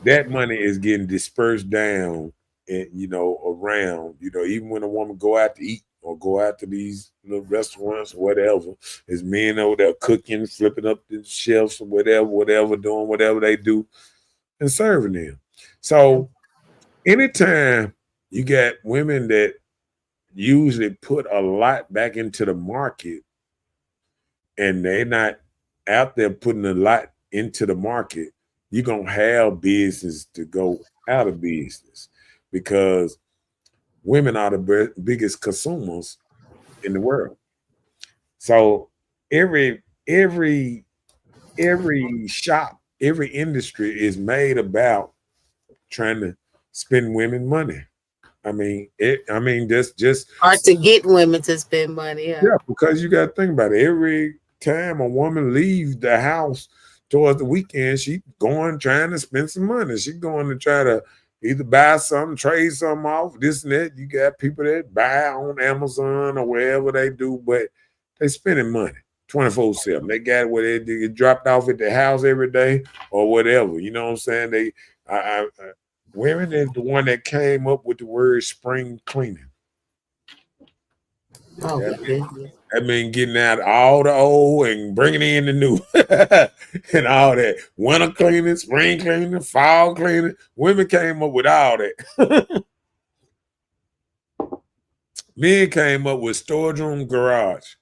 that money is getting dispersed down and, you know, around, you know, even when a woman go out to eat or go out to these little restaurants or whatever, there's men over there cooking, flipping up the shelves or whatever, doing whatever they do and serving them. So anytime you got women that usually put a lot back into the market and they're not out there putting a lot into the market, you're going to have business to go out of business, because women are the biggest consumers in the world. So every shop, every industry is made about trying to spend women money. I mean, that's just Or to get women to spend money. yeah, because you got to think about it. Every time a woman leaves the house towards the weekend, she going trying to spend some money. She going to try to either buy something, trade something off, this and that. You got people that buy on Amazon or wherever they do, but they spending money 24/7. They got what they get dropped off at the house every day or whatever. You know what I'm saying? Women is the one that came up with the word spring cleaning. Oh, That's it. goodness. I mean, getting out all the old and bringing in the new and all that. Winter cleaning, spring cleaning, fall cleaning. Women came up with all that. Men came up with storage room, garage.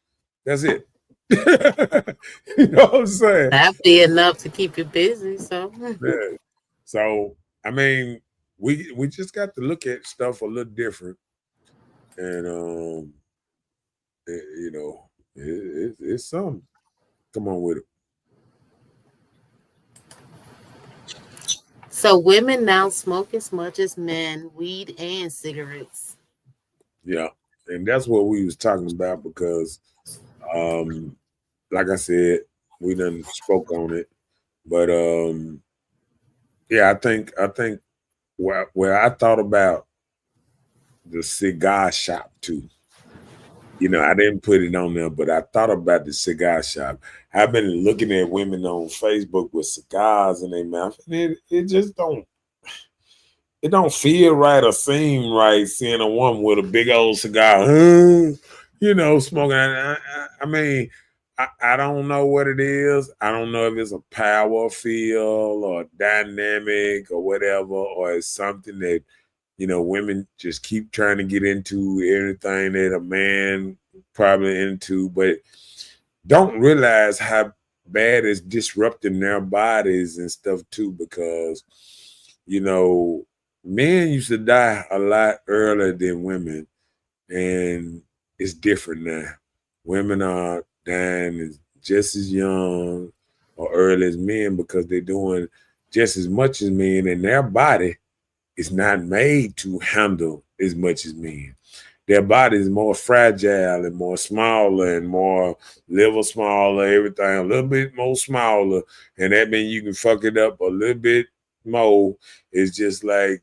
That's it. You know what I'm saying? That'd be enough to keep you busy. So Yeah. So, I mean, we just got to look at stuff a little different. And, you know, it's something. Come on with it. So women now smoke as much as men, weed and cigarettes. Yeah. And that's what we was talking about because, like I said, we done spoke on it. But, yeah, I think where I thought about the cigar shop too. You know, I didn't put it on there, but I thought about the cigar shop. I've been looking at women on Facebook with cigars in their mouth, and it just don't feel right or seem right seeing a woman with a big old cigar, you know, smoking. I mean, I don't know what it is. I don't know if it's a power feel or dynamic or whatever, or it's something that, you know, women just keep trying to get into everything that a man probably into, but don't realize how bad it's disrupting their bodies and stuff too, because, you know, men used to die a lot earlier than women, and it's different now. Women are dying just as young or early as men because they're doing just as much as men, and their body is not made to handle as much as men. Their body is more fragile and more smaller and more liver smaller, everything a little bit more smaller. And that means you can fuck it up a little bit more. It's just like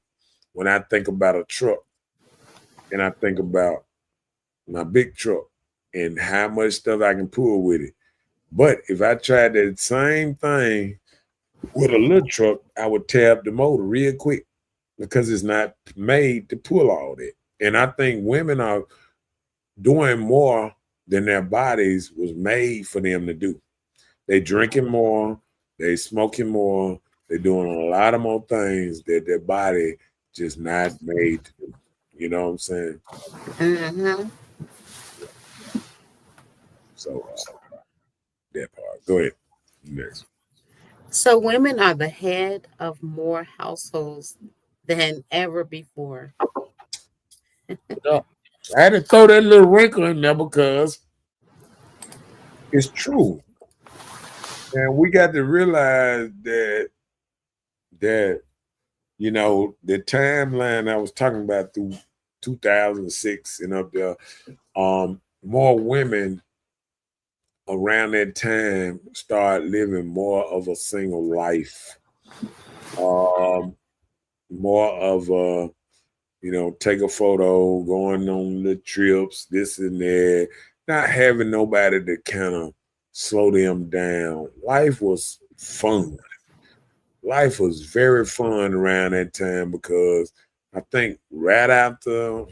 when I think about a truck and I think about my big truck and how much stuff I can pull with it. But if I tried that same thing with a little truck, I would tear up the motor real quick because it's not made to pull all that. And I think women are doing more than their bodies was made for them to do. They drinking more, they smoking more, they're doing a lot of more things that their body just not made to do. You know what I'm saying? Mm-hmm. So that part. Go ahead. Next. So women are the head of more households than ever before. Yeah. I had to throw that little wrinkle in there because it's true. And we got to realize that you know, the timeline I was talking about through 2006 and up there, more women around that time start living more of a single life, more of a, you know, take a photo, going on the trips, this and that, not having nobody to kind of slow them down. Life was fun. Life was very fun around that time because I think right after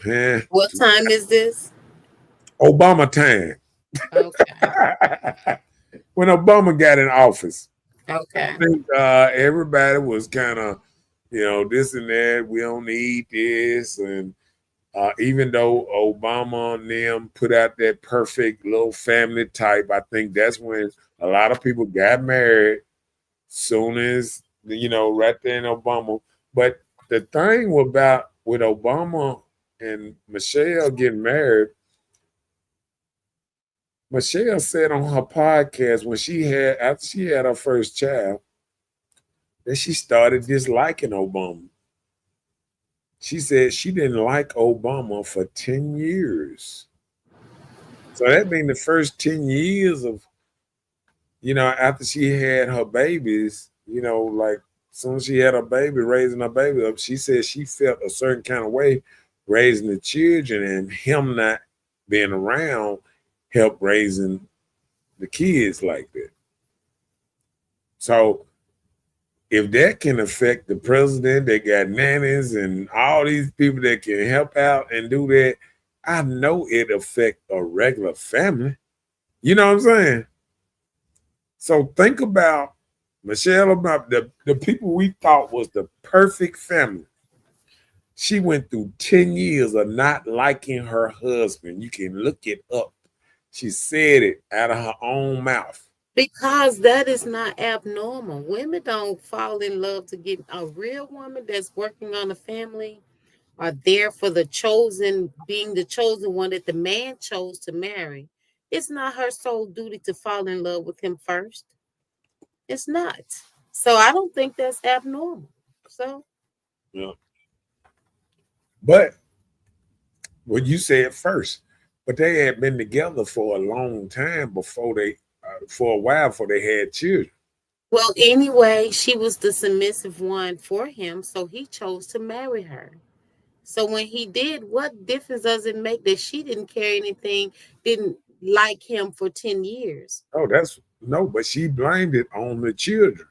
What time is this? Obama time, Okay. when Obama got in office, I Okay. think everybody was kind of, you know, this and that. We don't need this, and even though Obama and them put out that perfect little family type, I think that's when a lot of people got married. Soon as, you know, right there in Obama. But the thing about with Obama and Michelle getting married, Michelle said on her podcast when after she had her first child, that she started disliking Obama. She said she didn't like Obama for 10 years. So that means the first 10 years of, you know, after she had her babies, you know, like as soon as she had her baby, raising her baby up, she said she felt a certain kind of way raising the children, and him not being around helped raising the kids like that. So if that can affect the president, they got nannies and all these people that can help out and do that, I know it affect a regular family. You know what I'm saying? So think about Michelle, about the people we thought was the perfect family. She went through 10 years of not liking her husband. You can look it up. She said it out of her own mouth. Because that is not abnormal. Women don't fall in love to get a real woman that's working on a family are there for the chosen, being the chosen one that the man chose to marry. It's not her sole duty to fall in love with him first. It's not. So I don't think that's abnormal. So Yeah. But what you said first, but they had been together for a long time for a while before they had children. well, anyway, she was the submissive one for him, so he chose to marry her. So when he did, what difference does it make that she didn't care anything, didn't like him for 10 years? Oh, that's no, but she blamed it on the children.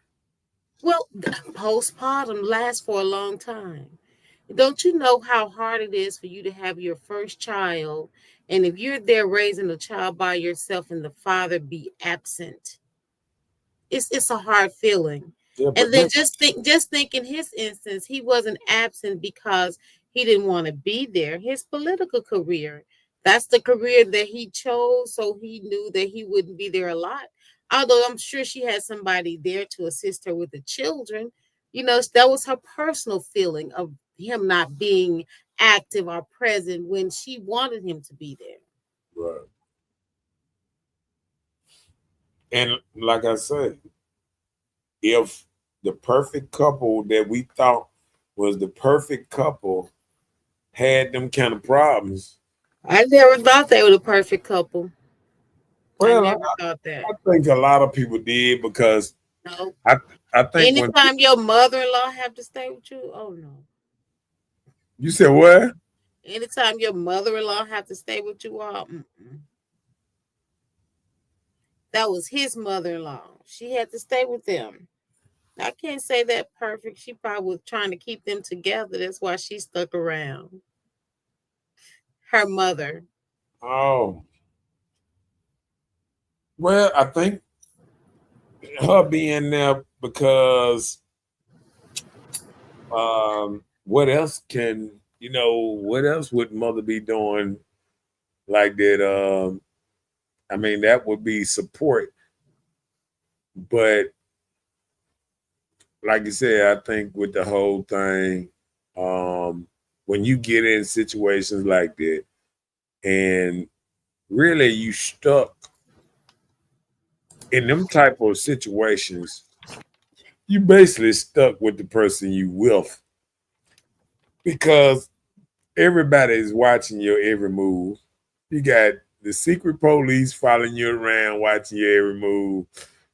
Well, postpartum lasts for a long time. Don't you know how hard it is for you to have your first child? And if you're there raising a child by yourself and the father be absent, it's a hard feeling. Yeah, And but then just think in his instance, he wasn't absent because he didn't want to be there. His political career, that's the career that he chose, so he knew that he wouldn't be there a lot. Although I'm sure she had somebody there to assist her with the children, that was her personal feeling of him not being active or present when she wanted him to be there. right. And like I said, if the perfect couple that we thought was the perfect couple had them kind of problems, I never thought they were the perfect couple. I well, never thought that. I think a lot of people did because No. I I think when Anytime your mother-in-law have to stay with you, oh no. you said what? Anytime your mother-in-law have to stay with you all, that was his mother-in-law. She had to stay with them. I can't say that perfect. She probably was trying to keep them together. That's why she stuck around. Her mother. Oh, well, I think her being there because what else what else would mother be doing like that? I mean, that would be support. But like you said, I think with the whole thing, when you get in situations like that and really you stuck in them type of situations, you basically stuck with the person you with because everybody is watching your every move. You got the secret police following you around, watching your every move.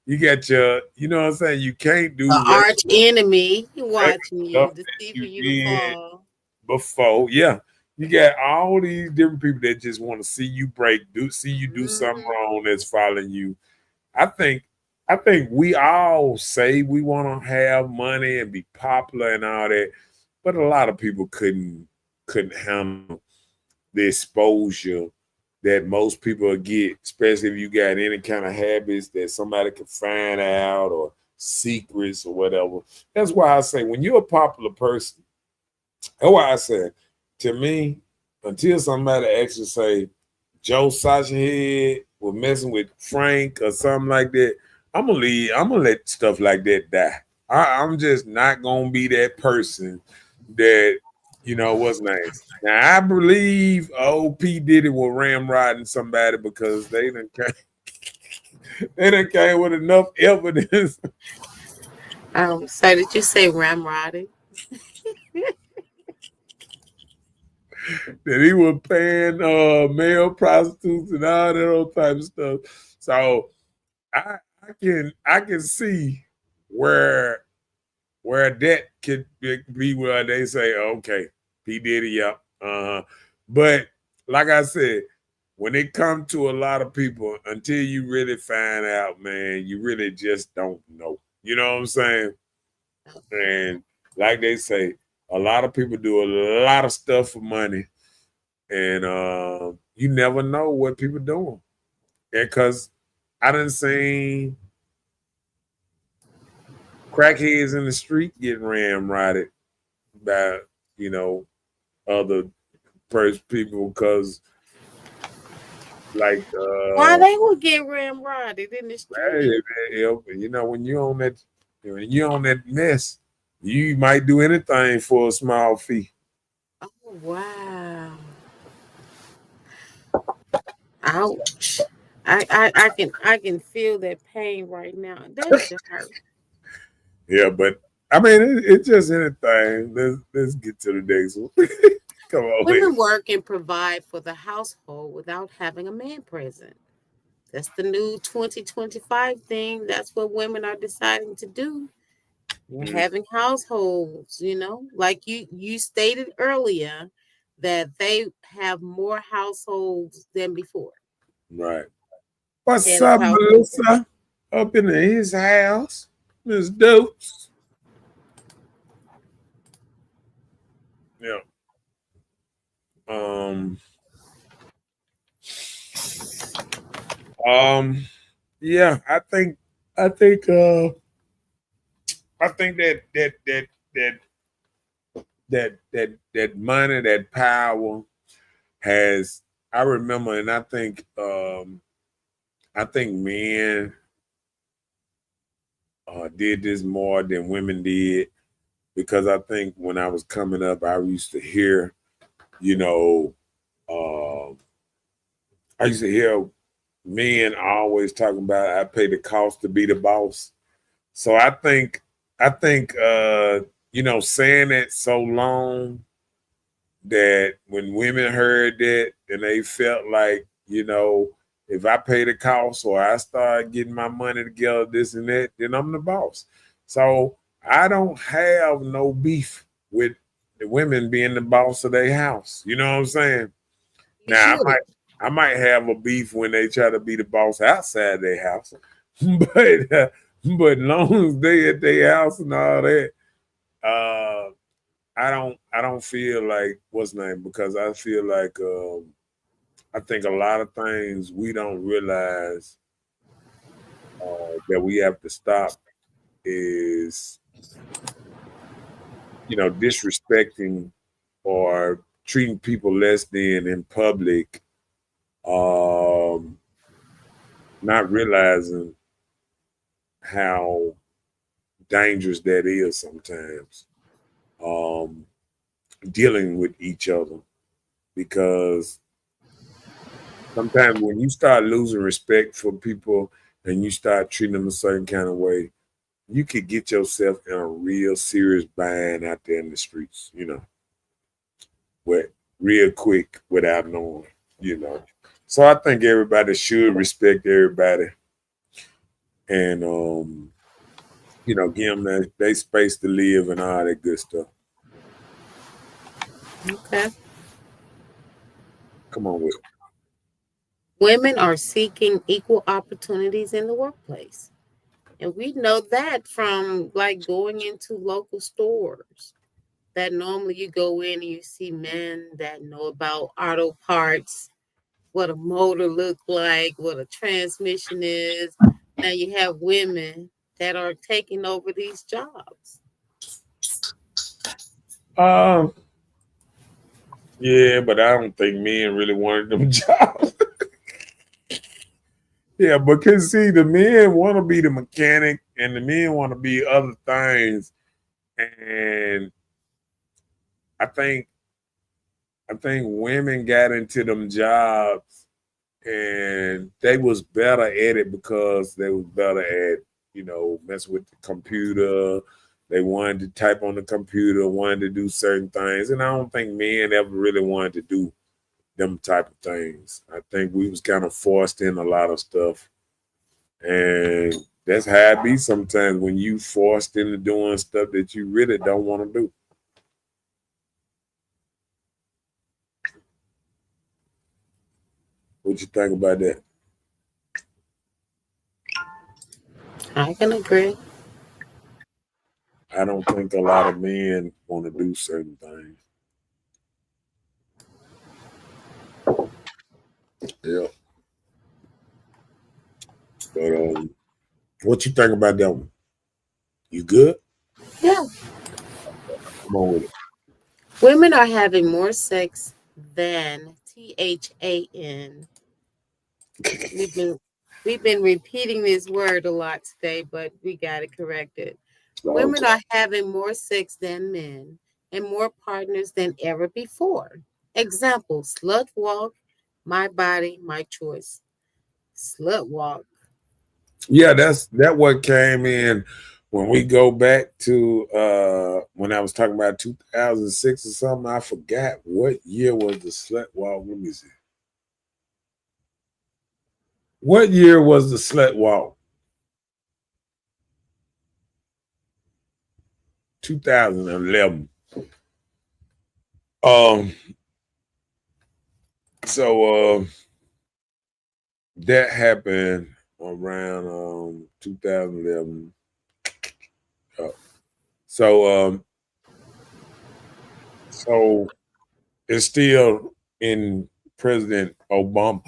You got you know what I'm saying? You can't do The arch enemy regular watching you stuff to that see for you you to did fall. before. Yeah. You got all these different people that just want to see you see you do something Mhm. wrong that's following you. I think I think we all say we want to have money and be popular and all that, but a lot of people couldn't handle the exposure that most people get, especially if you got any kind of habits that somebody can find out or secrets or whatever. That's why I say when you're a popular person, that's why I said to me, until somebody actually say Joe Sasha Head was messing with Frank or something like that, I'm gonna leave. I'm gonna let stuff like that die. I'm just not gonna be that person that what's nice. Now I believe old P Diddy was ramrodding somebody because they done came with enough evidence So did you say ramrodding? that he was paying male prostitutes and all that old type of stuff. So I can see where that could be where they say, okay, P Diddy, yep. But like I said, when it comes to a lot of people, until you really find out, man, you really just don't know. You know what I'm saying? And like they say, a lot of people do a lot of stuff for money, and you never know what people doing. because I done seen crackheads in the street getting ramrodded by, you know, other people because like Why they would get ramrodded in the street? you know, when you on that mess, you might do anything for a small fee. Oh wow. Ouch. I can feel that pain right now. That should hurt. Yeah, but I mean it's just anything. Let's get to the next one. Come on with it. Women work and provide for the household without having a man present. That's the new 2025 thing. That's what women are deciding to do. We're Mm, having households, like you stated earlier that they have more households than before. right. What's Head of up, household. Melissa? Up in his house, Miss Dukes. Yeah. Um. Um. Yeah. I think. I think that money, that power has. I remember, and I think. I think men did this more than women did because I think when I was coming up, I used to hear, you know, uh, I used to hear men always talking about I pay the cost to be the boss. So I think saying that so long that when women heard that and they felt like, if I pay the cost or I start getting my money together, this and that, then I'm the boss. So I don't have no beef with the women being the boss of their house. You know what I'm saying? You Now should. I might have a beef when they try to be the boss outside their house, but long as they at their house and all that, uh, I don't feel like what's name because I feel like I think a lot of things we don't realize that we have to stop is disrespecting or treating people less than in public, um, not realizing how dangerous that is sometimes, um, dealing with each other because sometimes when you start losing respect for people and you start treating them a certain kind of way, you could get yourself in a real serious bind out there in the streets, with real quick without knowing. So I think everybody should respect everybody and give them they space to live and all that good stuff. Okay. Come on with it. Women are seeking equal opportunities in the workplace. And we know that from like going into local stores. That normally you go in and you see men that know about auto parts, what a motor look like, what a transmission is. Now you have women that are taking over these jobs. Um, yeah, but I don't think men really wanted them jobs. Yeah, because see, the men want to be the mechanic and the men want to be other things. And I think women got into them jobs and they was better at it because they was better at, messing with the computer. They wanted to type on the computer, wanted to do certain things. And I don't think men ever really wanted to do them type of things. I think we was kind of forced in a lot of stuff. And that's how it be sometimes when you forced into doing stuff that you really don't want to do. What you think about that? I can agree. I don't think a lot of men want to do certain things. Yeah. But what you think about that one? You good? Yeah. Come on with it. Women are having more sex than THAN. We've been we've been repeating this word a lot today, but we got to correct it. Women Okay. are having more sex than men and more partners than ever before. Example, slut walk, my body, my choice. Slut walk. Yeah, that what came in when we go back to when I was talking about 2006 or something. I forgot what year was the slut walk. Let me see. What year was the slut walk? 2011. Um, so that happened around 2011. So so it's still in President Obama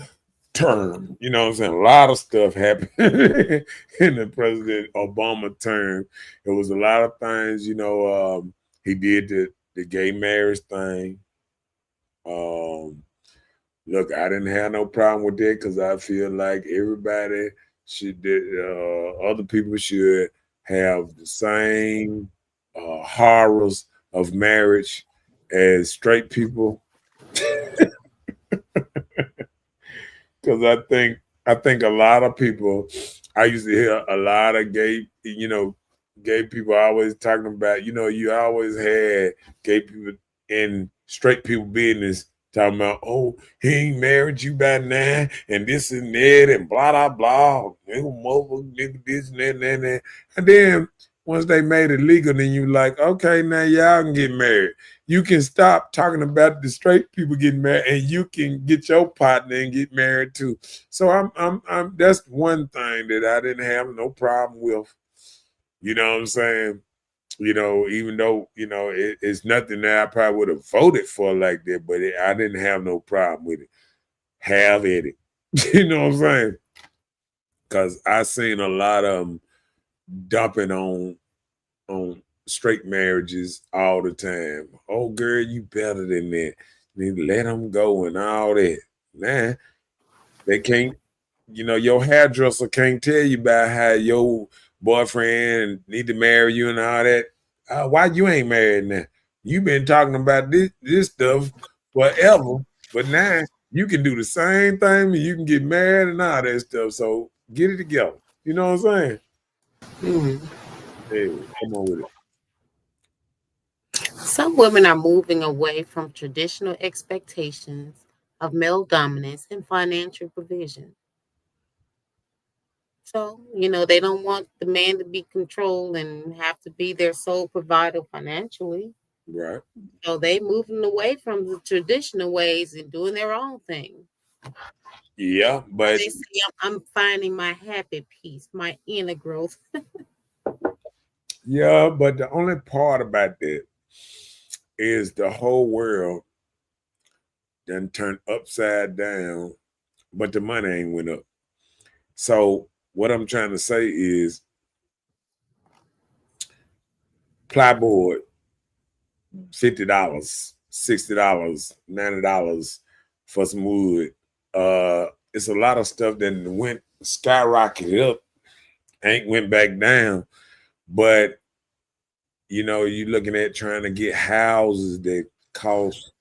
term. You know what I'm saying? A lot of stuff happened in the President Obama term. It was a lot of things, he did the gay marriage thing. Look, I didn't have no problem with that because I feel like everybody should, other people should have the same horrors of marriage as straight people. Because I think a lot of people, I used to hear a lot of gay people always talking about, you always had gay people in straight people business talking about, oh, he ain't married you by now, and this and that, and blah blah blah, nigga, mother, nigga, this and that and that. And then once they made it legal, then you like, okay, now y'all can get married. You can stop talking about the straight people getting married, and you can get your partner and get married too. So I'm that's one thing that I didn't have no problem with. You know what I'm saying? Even though it's nothing that I probably would have voted for like that, but I didn't have no problem with it. Have at it. You know what I'm saying? Because I seen a lot of them dumping on straight marriages all the time. Oh, girl, you better than that. Need to let them go and all that. Nah, they can't. Your hairdresser can't tell you about how your boyfriend need to marry you and all that. Why you ain't married now? You been talking about this stuff forever, but now you can do the same thing. You can get married and all that stuff. So get it together. You know what I'm saying? Hmm. Hey, come on with it. Some women are moving away from traditional expectations of male dominance and financial provision. So, they don't want the man to be controlled and have to be their sole provider financially. Right. So they moving away from the traditional ways and doing their own thing. Yeah, but They say I'm finding my happy peace, my inner growth. the only part about that is the whole world done turned upside down, but the money ain't went up. So what I'm trying to say is plyboard, $50, $60, $90 for some wood. It's a lot of stuff that went skyrocketed up, ain't went back down. But you're looking at trying to get houses that cost,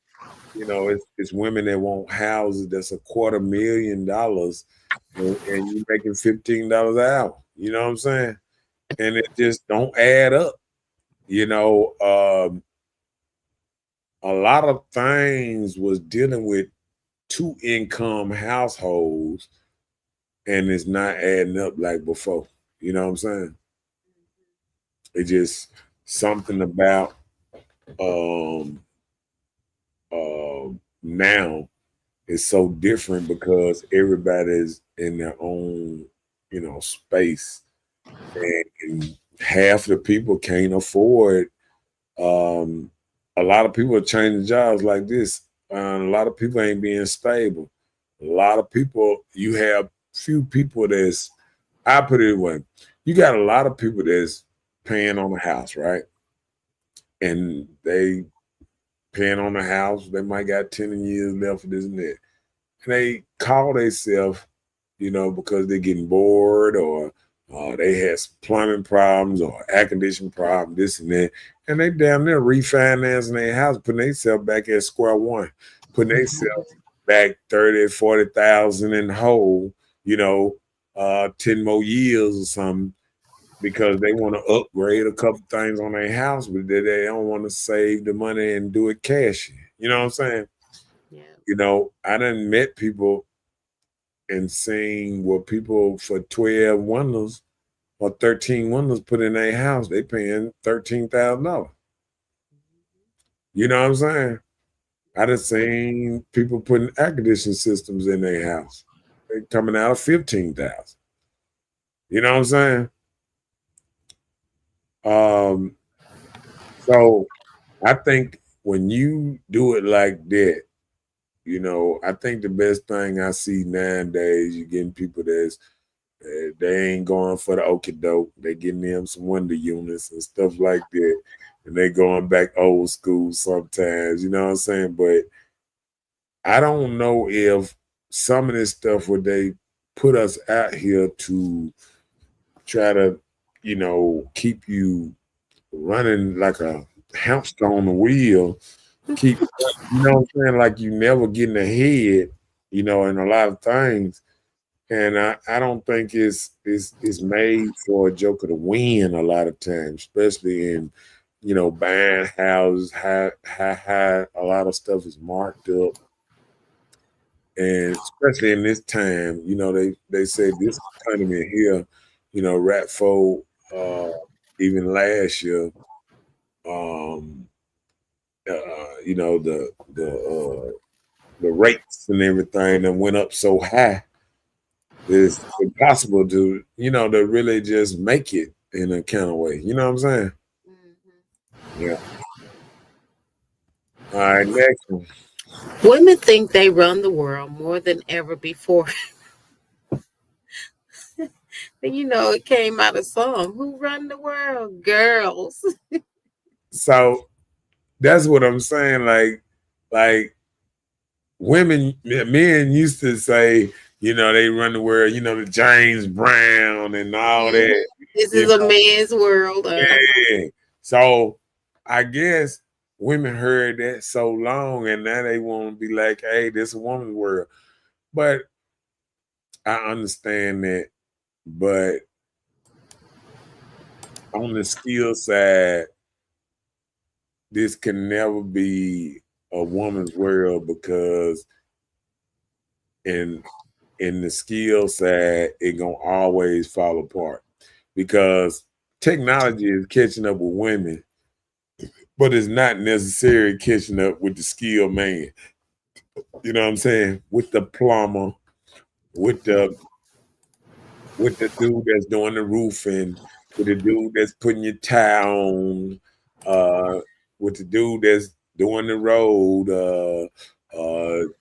it's women that want houses that's $250,000 and you're making $15 an hour. You know what I'm saying? And it just don't add up. A lot of things was dealing with two income households and it's not adding up like before. You know what I'm saying? It just something about um now is so different because everybody's in their own, space. And half the people can't afford. A lot of people are changing jobs like this. A lot of people ain't being stable. A lot of people, you have few people that's I put it away. You got a lot of people that's paying on the house, right? And they paying on the house. They might got 10 years left of this and that. And they call themselves, because they're getting bored or they had some plumbing problems or air conditioning problem, this and that. And they down there refinancing their house, putting themselves back at square one, putting themselves back 30, 40,000 in the hole, 10 more years or something because they want to upgrade a couple things on their house, but they don't want to save the money and do it cash. You know what I'm saying? Yeah. I done met people and seen what people for 12 wonders or 13 wonders put in their house, they paying $13,000. You know what I'm saying? I done seen people putting air conditioning systems in their house. They coming out of 15,000. You know what I'm saying? So I think when you do it like that, I think the best thing I see nowadays, you're getting people they ain't going for the okie doke. They getting them some window units and stuff like that. And they going back old school sometimes, you know what I'm saying? But I don't know if some of this stuff where they put us out here to try to, keep you running like a hamster on the wheel, keep, what I'm saying? Like you never getting ahead, in a lot of things. And I don't think it's made for a joker to win a lot of times, especially in, buying houses, how a lot of stuff is marked up. And especially in this time, they say this economy here, Ratfo, even last year, um, the rates and everything that went up so high, it's impossible to, to really just make it in a kind of way. You know what I'm saying? Yeah. All right, next one. Women think they run the world more than ever before. And it came out of song. Who run the world? Girls. So that's what I'm saying. Like men used to say, they run the world, the James Brown and all that. This You is a man's world. Yeah. So I guess women heard that so long and now they want to be like, hey, this is a woman's world. But I understand that. But on the skill side, this can never be a woman's world because in the skill side, it gonna always fall apart because technology is catching up with women, but it's not necessarily catching up with the skilled man. You know what I'm saying? With the plumber, with the dude that's doing the roofing, with the dude that's putting your tile on, with the dude that's doing the road,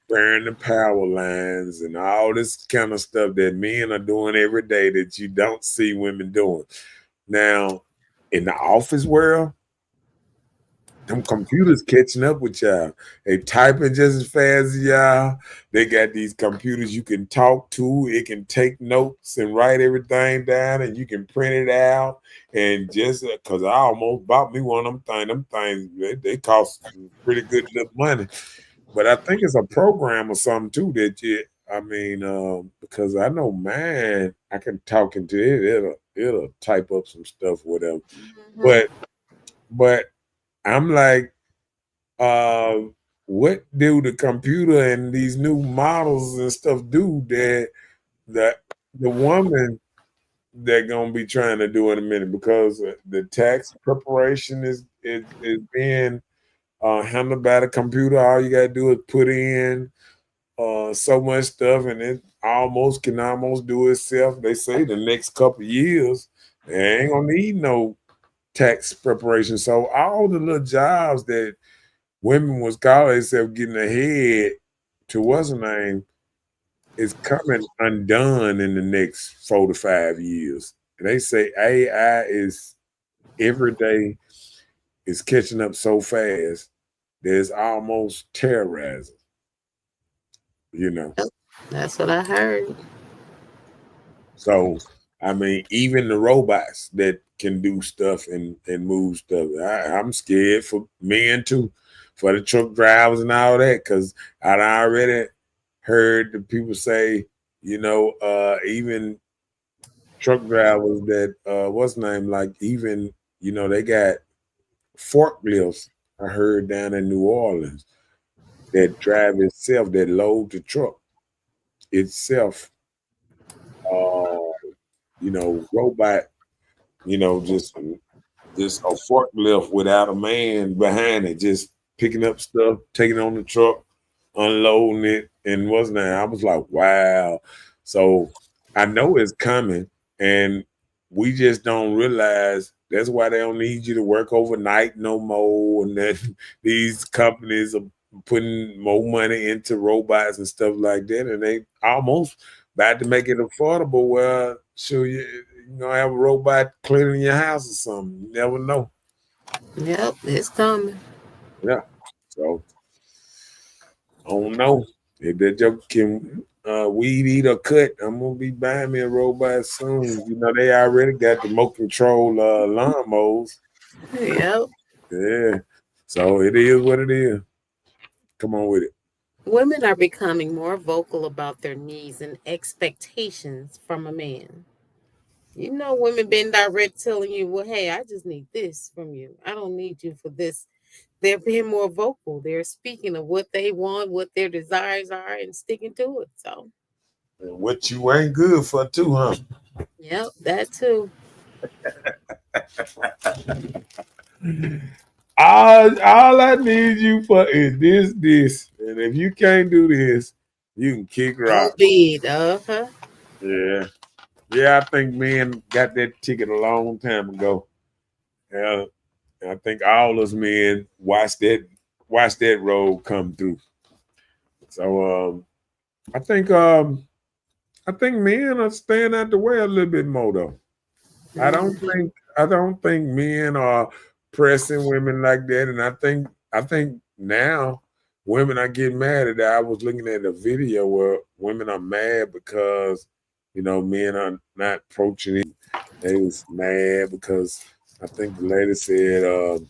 burying the power lines, and all this kind of stuff that men are doing every day that you don't see women doing. Now, in the office world, them computers catching up with y'all. They typing just as fast as y'all. They got these computers you can talk to. It can take notes and write everything down, and you can print it out. And just because I almost bought me one of them things. Them things they cost pretty good little money. But I think it's a program or something too that because I know mine, I can talk into it. It'll type up some stuff, whatever. But I'm like, what do the computer and these new models and stuff do that the woman they're gonna be trying to do in a minute because the tax preparation is being handled by the computer. All you gotta do is put in so much stuff and it can almost do itself. They say the next couple of years they ain't gonna need no tax preparation. So all the little jobs that women was calling themselves getting ahead to what's her name, is coming undone in the next 4 to 5 years. And they say AI is every day is catching up so fast that it's almost terrorizing, you know. That's what I heard. So I mean, even the robots that can do stuff and move stuff, I'm scared for men too, for the truck drivers and all that, because I already heard the people say, even truck drivers that what's the name, like even they got forklifts. I heard down in New Orleans that drive itself, that load the truck itself. Uh, robot. Just a forklift without a man behind it, just picking up stuff, taking it on the truck, unloading it, and what's that? I was like, wow. So I know it's coming, and we just don't realize that's why they don't need you to work overnight no more, and then these companies are putting more money into robots and stuff like that, and they almost about to make it affordable where sure you're gonna have a robot cleaning your house or something. You never know. Yep, it's coming. Yeah. So I don't know if that joke can weed eat or cut. I'm gonna be buying me a robot soon. They already got the remote control lawnmowers. Yep. Yeah. So it is what it is. Come on with it. Women are becoming more vocal about their needs and expectations from a man. Women been direct telling you, well, hey, I just need this from you. I don't need you for this. They're being more vocal. They're speaking of what they want, what their desires are, and sticking to it. So, And what you ain't good for too, huh? yep, that too. All I need you for is this. And if you can't do this, you can kick So rock. be it. Uh-huh. Yeah. Yeah, I think men got that ticket a long time ago. Yeah. I think all us men watch that road come through. So I think men are staying out the way a little bit more though. I don't Mhm. think I don't think men are pressing women like that. And I think now women are getting mad at that. I was looking at a video where women are mad because men are not approaching it. They was mad because I think the lady said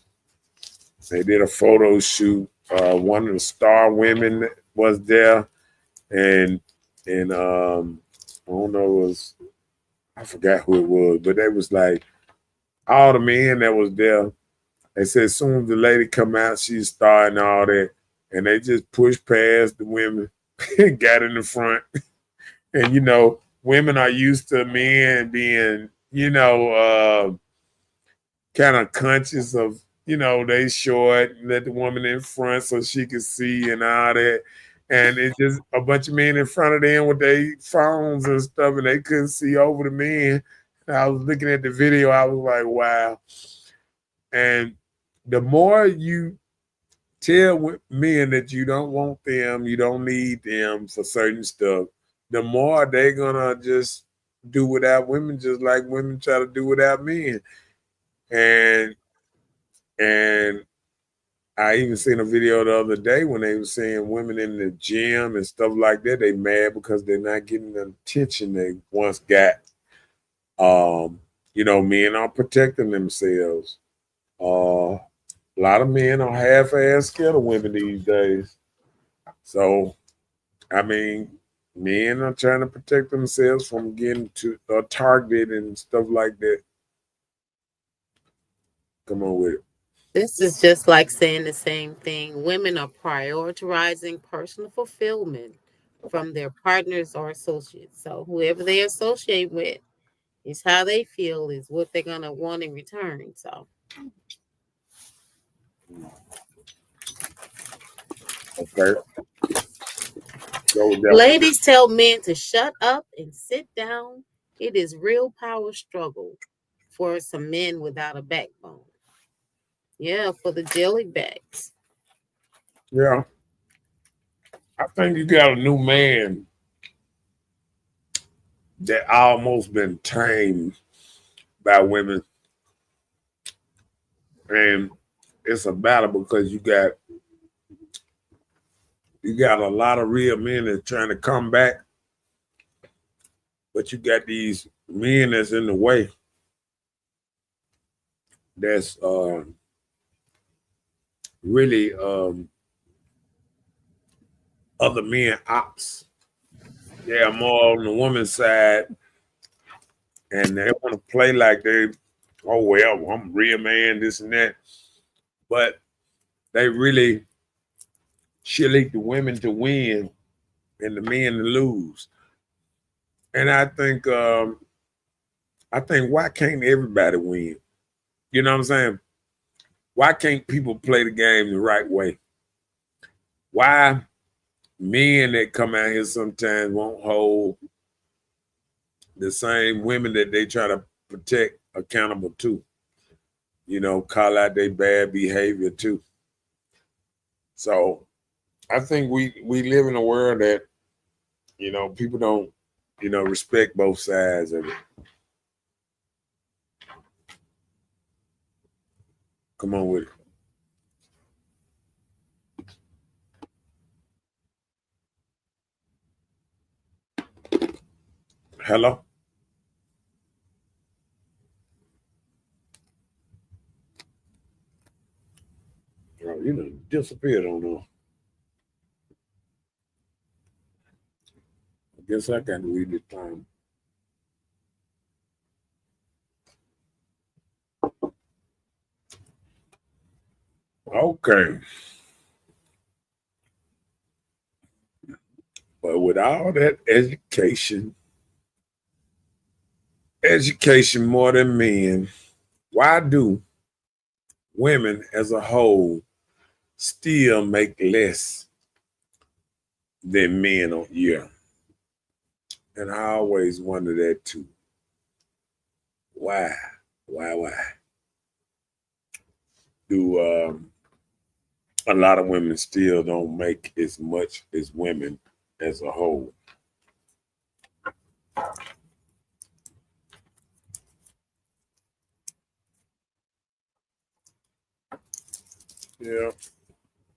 they did a photo shoot. One of the star women was there, and I don't know, I forgot who it was, but they was like all the men that was there. They said as soon as the lady come out, she's starting all that, and they just pushed past the women and got in the front. And women are used to men being kind of conscious of they short, let the woman in front so she can see and all that. And it's just a bunch of men in front of them with their phones and stuff, and they couldn't see over the men. And I was looking at the video, I was like, wow. And the more you tell men that you don't want them, you don't need them for certain stuff, the more they're gonna just do without women, just like women try to do without men. And and I even seen a video the other day when they were saying women in the gym and stuff like that, they mad because they're not getting the attention they once got. Men are protecting themselves. A lot of men are half-ass scared of women these days. So, I mean, men are trying to protect themselves from getting targeted and stuff like that. Come on with it. This is just like saying the same thing. Women are prioritizing personal fulfillment from their partners or associates. So whoever they associate with is how they feel is what they're gonna want in return. So Okay. Go down. ladies tell men to shut up and sit down. It is real power struggle for some men without a backbone. Yeah, for the jelly bags. Yeah. I think you got a new man that almost been tamed by women, and it's a battle because you got a lot of real men that's trying to come back, but you got these men that's in the way that's really other men ops. They're more on the woman's side, and they want to play like oh well, I'm a real man, this and that, but they really cheerlead the women to win and the men to lose. And I think why can't everybody win? You know what I'm saying? Why can't people play the game the right way? Why men that come out here sometimes won't hold the same women that they try to protect accountable to? You know, call out their bad behavior too. So I think we live in a world that, you know, people don't, you know, respect both sides of it. Come on with it. Hello? Oh, you know, disappeared on us. I guess I got to read this time. Okay. But with all that education more than men, why do women as a whole still make less than men on year? And I always wonder that too. Why? Why? Do a lot of women still don't make as much as women as a whole? Yeah,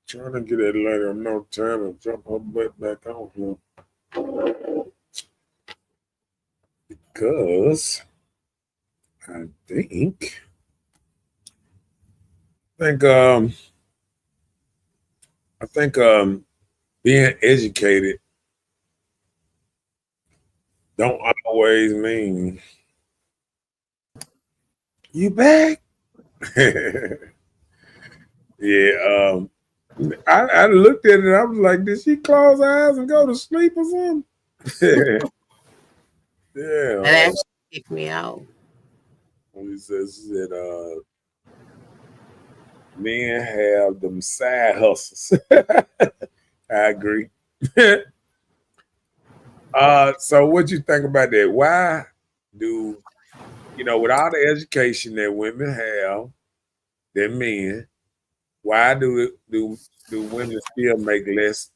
trying to get that lady no time to jump her butt back on here. Because I think being educated don't always mean you back. Yeah, I looked at it. I was like, did she close her eyes and go to sleep or something? Yeah. That actually kicked me out. He says that men have them side hustles. I agree. So what you think about that? Why do, you know, with all the education that women have than men, why do women still make less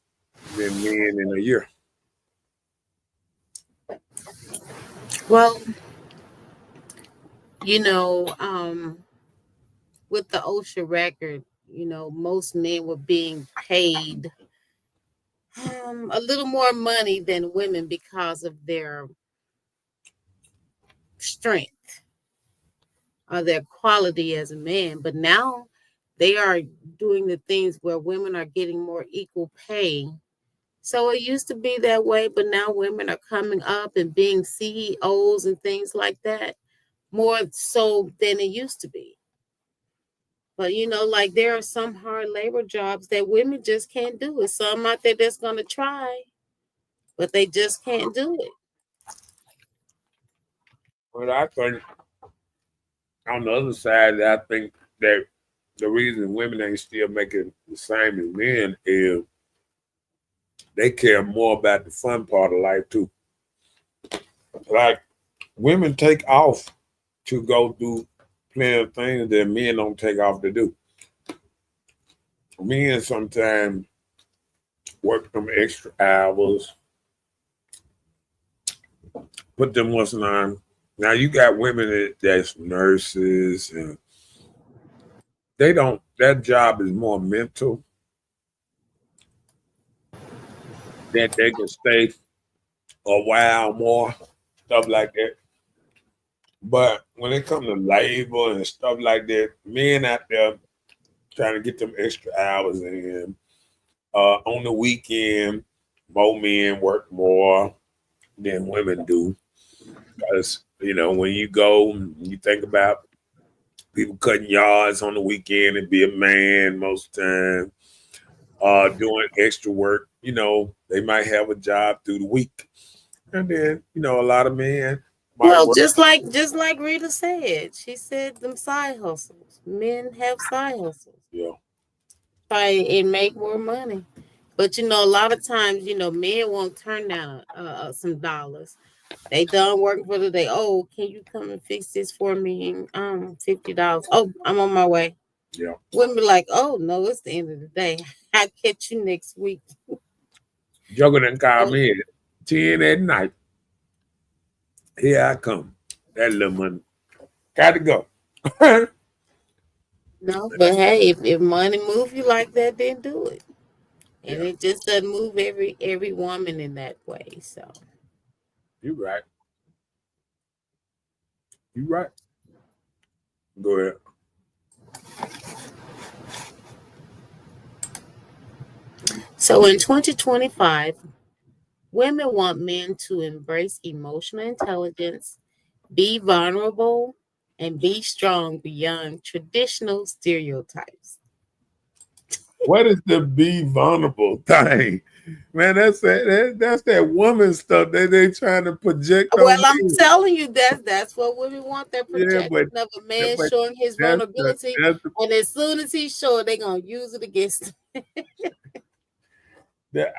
than men in a year? Well, you know, with the OSHA record, you know, most men were being paid a little more money than women because of their strength or their quality as a man. But now they are doing the things where women are getting more equal pay. So it used to be that way, but now women are coming up and being CEOs and things like that more so than it used to be. But you know, like there are some hard labor jobs that women just can't do. It's some out there that's gonna try, but they just can't do it. But I think on the other side, I think that the reason women ain't still making the same as men is they care more about the fun part of life too. Like women take off to go do plenty of things that men don't take off to do. Men sometimes work them extra hours, put them muscles on. Now you got women that's nurses and they don't. That job is more mental that they can stay a while more, stuff like that. But when it comes to labor and stuff like that, men out there trying to get them extra hours in. On the weekend, more men work more than women do. Because, when you go, you think about people cutting yards on the weekend and be a man most time, doing extra work. They might have a job through the week. And then, a lot of men might Well, work. just like Rita said, she said them side hustles. Men have side hustles. Yeah. Try and make more money. But a lot of times, men won't turn down some dollars. They done working for the day. Oh, can you come and fix this for me? $50. Oh, I'm on my way. Yeah. Women be like, oh no, it's the end of the day. I'll catch you next week. Joker done called me at 10 at night. Here I come. That little money. Got to go. No, but hey, if money move you like that, then do it. And Yeah. it just doesn't move every woman in that way. So You right. You right. Go ahead. so in 2025, women want men to embrace emotional intelligence, be vulnerable, and be strong beyond traditional stereotypes. What is the be vulnerable thing? Man, that's that woman stuff that they trying to project on Well, I'm me. telling you that's what women want. That Yeah, projection of a man but showing his that's vulnerability, that's and as soon as he's sure, they're gonna use it against him.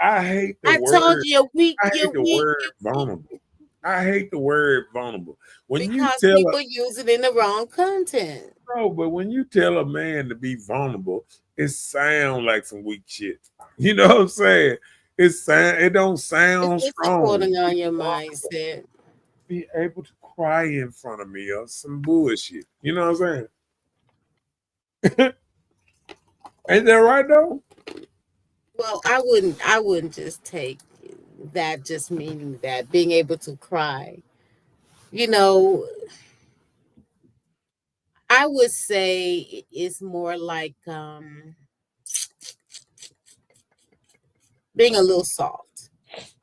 I hate the I told word. you you're weak, I hate you're the weak, word you're weak. vulnerable. I hate the word vulnerable. When you Because tell a people use it in the wrong content. no, but when you tell a man to be vulnerable, it sounds like some weak shit. You know what I'm saying? It don't sound It's strong. according on your mindset. Be able to cry in front of me or some bullshit. You know what I'm saying? Ain't that right though? Well, I wouldn't just take that just meaning that being able to cry. You know, I would say it's more like being a little soft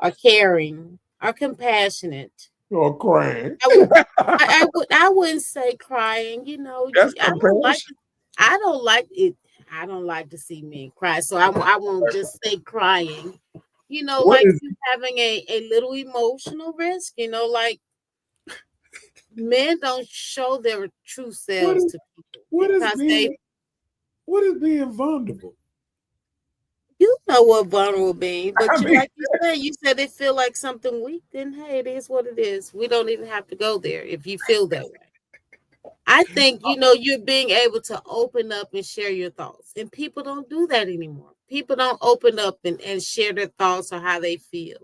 or caring or compassionate. Or crying. I would I wouldn't say crying, That's I don't like compassion. I don't like it. I don't like to see men cry. So I won't just say crying. What Like is you having a little emotional risk, like men don't show their true what selves is to people what is because being what is being vulnerable? you know what vulnerable being, I but mean, like you said they feel like something weak, then hey, it is what it is. We don't even have to go there if you feel that way. I think you're being able to open up and share your thoughts, and people don't do that anymore. People don't open up and share their thoughts or how they feel.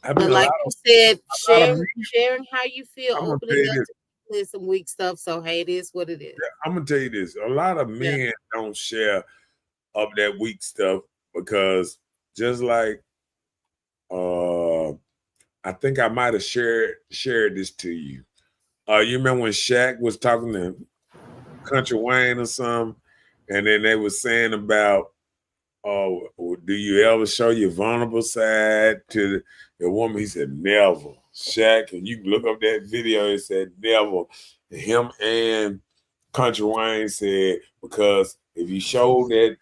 I mean But a like you said, lot of men, sharing how you feel, I'm gonna tell opening you up this. to people is some weak stuff. So hey, it is what it is. I'm gonna tell you this. A lot of Yeah. men don't share of that weak stuff because just like I think I might have shared this to you. You remember when Shaq was talking to Country Wayne or something, and then they were saying about, "Oh, do you ever show your vulnerable side to the woman?" He said, "Never." Shaq, and you can look up that video. It said, "Never." Him and Country Wayne said, because if you show that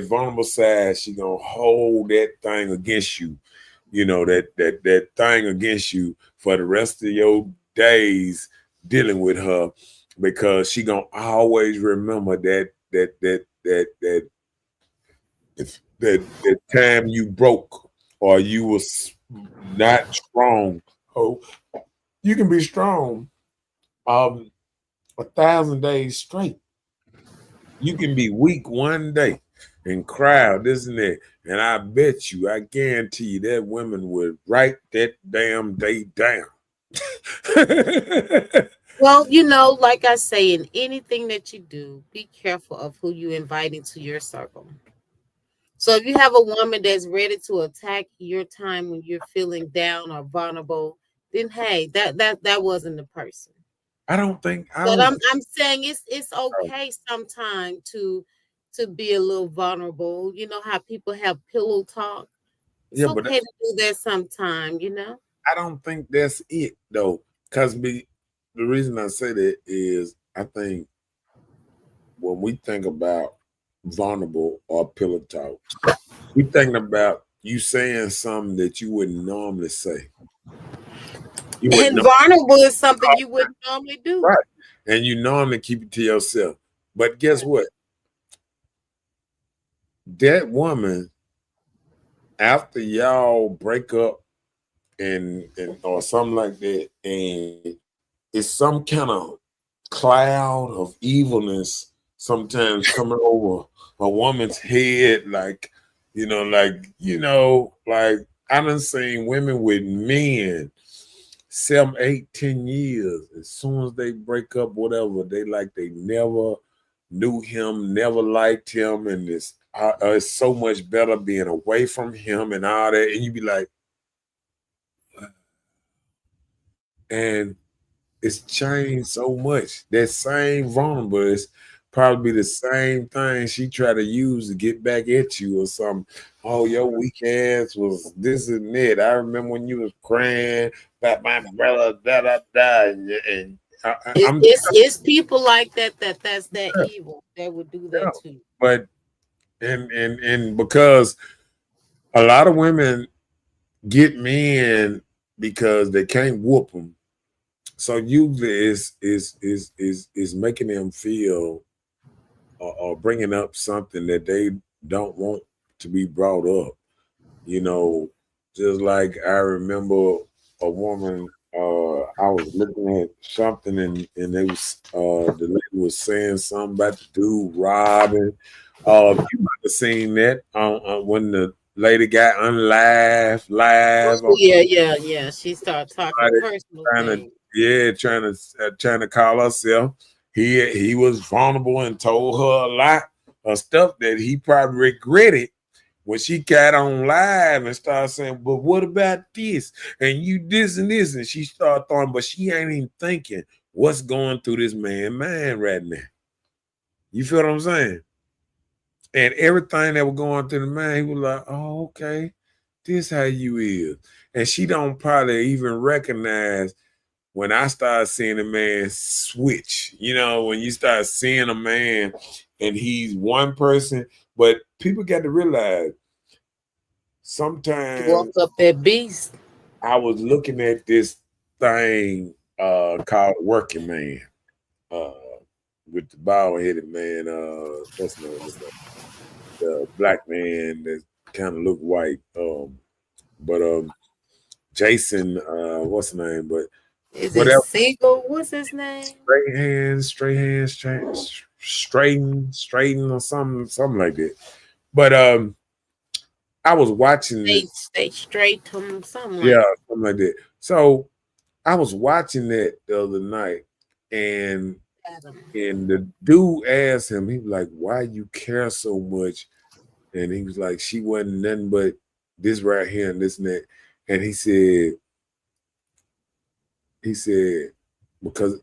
vulnerable side, she gonna hold that thing against you. That thing against you for the rest of your days dealing with her, because she gonna always remember that time you broke or you was not strong. Oh, you can be strong 1,000 days straight. You can be weak one day. and crowd, this and that. And I bet you, I guarantee you that women would write that damn day down. Well, like I say, in anything that you do, be careful of who you invite into your circle. So if you have a woman that's ready to attack your time when you're feeling down or vulnerable, then hey, that wasn't the person. I don't think I But don't. I'm saying it's okay sometimes to be a little vulnerable. You know how people have pillow talk. It's Yeah, but okay to do that sometime. I don't think that's it though. Cause the reason I say that is I think when we think about vulnerable or pillow talk, we thinking about you saying something that you wouldn't normally say. You would And know, vulnerable is something you wouldn't normally do. right? And you normally keep it to yourself. But guess what? That woman, after y'all break up and or something like that, and it's some kind of cloud of evilness sometimes coming over a woman's head, like I done seen women with men 7, 8, 10 years. As soon as they break up, whatever, they never knew him, never liked him, and it's so much better being away from him and all that. And you be like, and it's changed so much. That same vulnerable is probably the same thing she tried to use to get back at you or something. Oh, your weak ass was this and that. I remember when you was crying about my brother, da da da, and I'm It's people like that's that evil that would do that too. but and because a lot of women get men because they can't whoop them. So usually is making them feel or bringing up something that they don't want to be brought up. You know, just like I remember a woman. I was looking at something and they was the lady was saying something about the dude robbing. You might have seen that when the lady got live. Oh, yeah. She started talking personal Trying to things. trying to call herself. He was vulnerable and told her a lot of stuff that he probably regretted when she got on live and started saying, "But what about this? And you this and this?" And she started throwing, but she ain't even thinking what's going through this man's mind right now. You feel what I'm saying? And everything that was going through the mind, he was like, "Oh, okay, this how you is." And she don't probably even recognize when I started seeing a man switch, when you start seeing a man and he's one person, but people got to realize sometimes Woke up that beast. I was looking at this thing called Working Man with the bald headed man, what's the name of the black man that kind of look white. But Jason, what's the name? But Is it whatever. single? What's his name? Straight hands, straighten or something like that. But I was watching Stay straight to him, something yeah, like something like that. So I was watching that the other night, and Adam. the dude asked him, he was like, "Why you care so much?" And he was like, "She wasn't nothing but this right here and this and that." And he said, because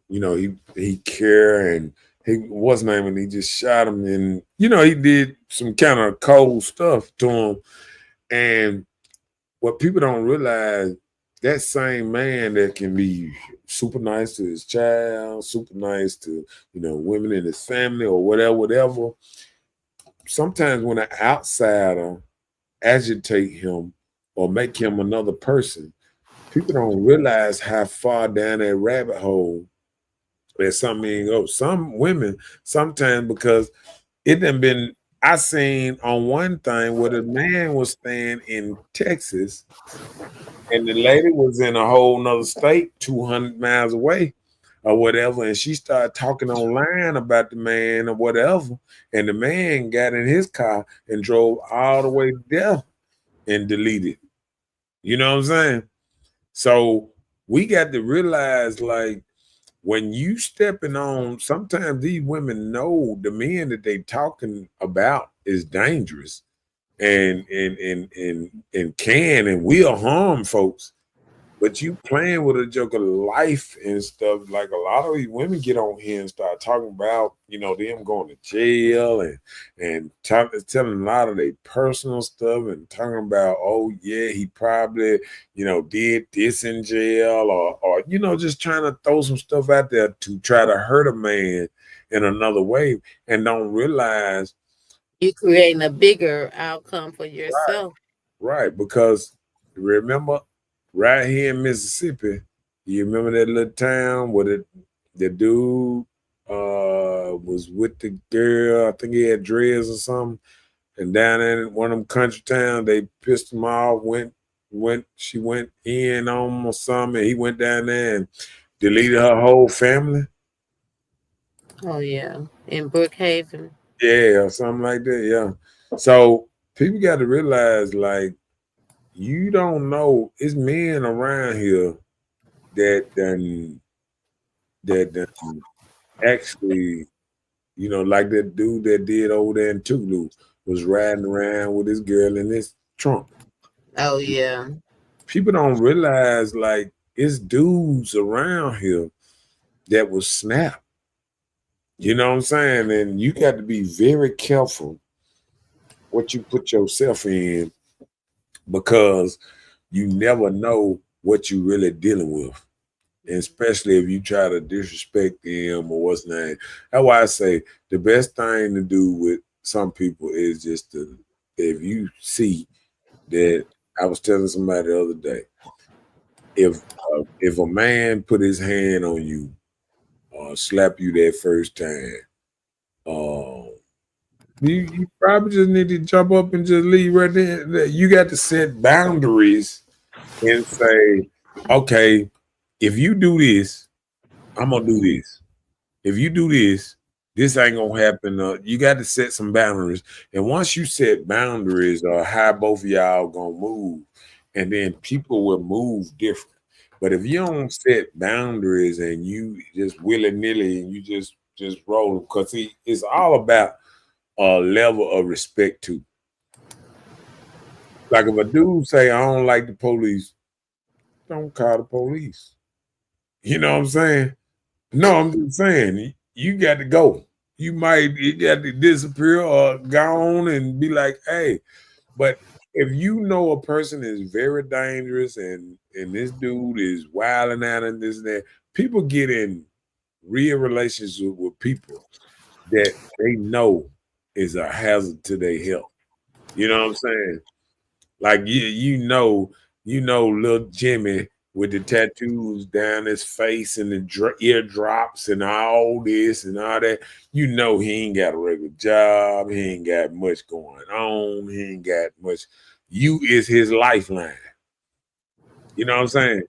he care and he what's name and he just shot him and he did some kind of cold stuff to him. And what people don't realize, that same man that can be super nice to his child, super nice to women in his family or whatever. Sometimes when an outsider agitate him or make him another person, people don't realize how far down that rabbit hole that some men go. Some women sometimes, because it done been, I seen on one thing where the man was staying in Texas and the lady was in a whole nother state 200 miles away. or whatever, and she started talking online about the man or whatever, and the man got in his car and drove all the way there and deleted. You know what I'm saying? So we got to realize, like, when you stepping on, sometimes these women know the men that they talking about is dangerous and can and will harm folks. But you playing with a joke of life and stuff. Like a lot of these women get on here and start talking about, them going to jail and telling a lot of their personal stuff and talking about, oh yeah, he probably, did this in jail or just trying to throw some stuff out there to try to hurt a man in another way and don't realize you're creating a bigger outcome for yourself. right, because remember, right here in Mississippi, you remember that little town where the dude was with the girl, I think he had dreads or something, and down in one of them country towns, they pissed him off, she went in on him or something, and he went down there and deleted her whole family. Oh yeah, in Brookhaven. Yeah, or something like that, yeah. So people got to realize, like, you don't know, it's men around here that actually, like that dude that did over there in Tulu was riding around with his girl in his trunk. Oh yeah. People don't realize, like, it's dudes around here that will snap. You know what I'm saying? And you got to be very careful what you put yourself in, because you never know what you're really dealing with. And especially if you try to disrespect them or what's name. That's why I say the best thing to do with some people is just to, if you see that, I was telling somebody the other day, if a man put his hand on you or slap you that first time, you probably just need to jump up and just leave right there. You got to set boundaries and say, okay, if you do this, I'm gonna do this. If you do this, this ain't gonna happen. You got to set some boundaries. And once you set boundaries, how both of y'all gonna move, and then people will move different. But if you don't set boundaries and you just willy-nilly and you just roll, because it's all about a level of respect too. Like if a dude say, I don't like the police, don't call the police. You know what I'm saying? No, I'm just saying, you got to go. You got to disappear or go on and be like, hey, but if you know a person is very dangerous and this dude is wilding out and this and that, people get in real relationships with people that they know is a hazard to their health. You know what I'm saying? Like you know, little Jimmy with the tattoos down his face and the eardrops and all this and all that. You know he ain't got a regular job. He ain't got much going on. He ain't got much. You is his lifeline. You know what I'm saying?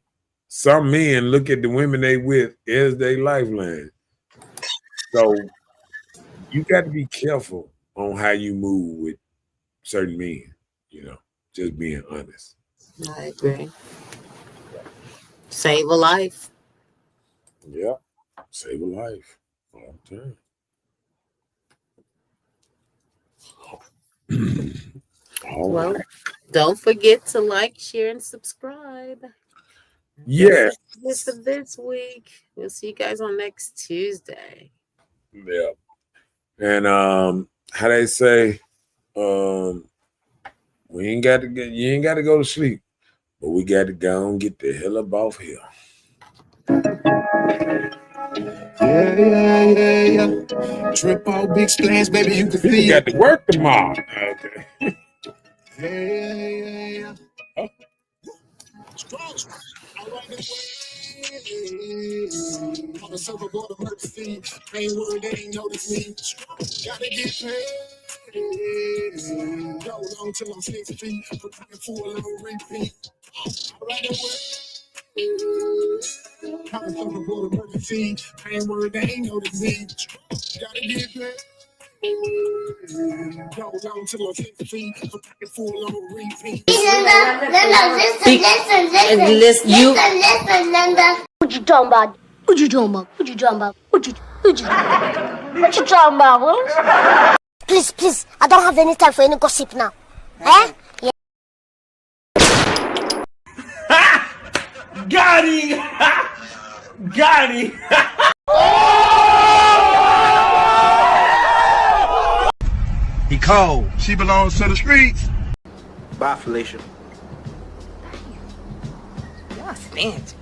Some men look at the women they with as their lifeline. So you got to be careful on how you move with certain men, just being honest. I agree. Save a life. Yeah, save a life. All the time. Well, don't forget to like, share, and subscribe. Yeah. That's it for this week. We'll see you guys on next Tuesday. Yeah. And how they say, we ain't got to you ain't got to go to sleep, but we got to go and get the hell up off here. Yeah. Trip all big splash, baby, you can People see got to work tomorrow. Okay. Yeah. Oh. On the surfboard of mercy, ain't worried, they ain't notice me. Gotta get paid. Go long till I'm 6 feet, preparing for a long repeat. I ride away. Cops on the board emergency. I ain't worried, they ain't no disease. Gotta get that. Go down to Los Angeles. I'm talking full on repeat. Listen, Linda. What you talking about? What you talking about? What you talking about? What you talking about? What? Please, I don't have any time for any gossip now. Eh? Yeah. Got him! Got him! He cold. She belongs to the streets. Bye, Felicia. Y'all fancy.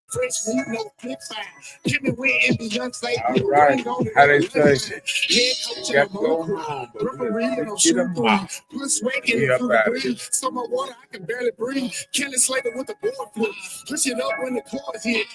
Fresh meat, no flip side. Give me where in the young state. All right. How they say? Got going on, but get them off. Put sweat in Yeah, the baby. breathe. Some water, I can barely breathe. Kelly Slater with the board flip. Push it up when the chords hit.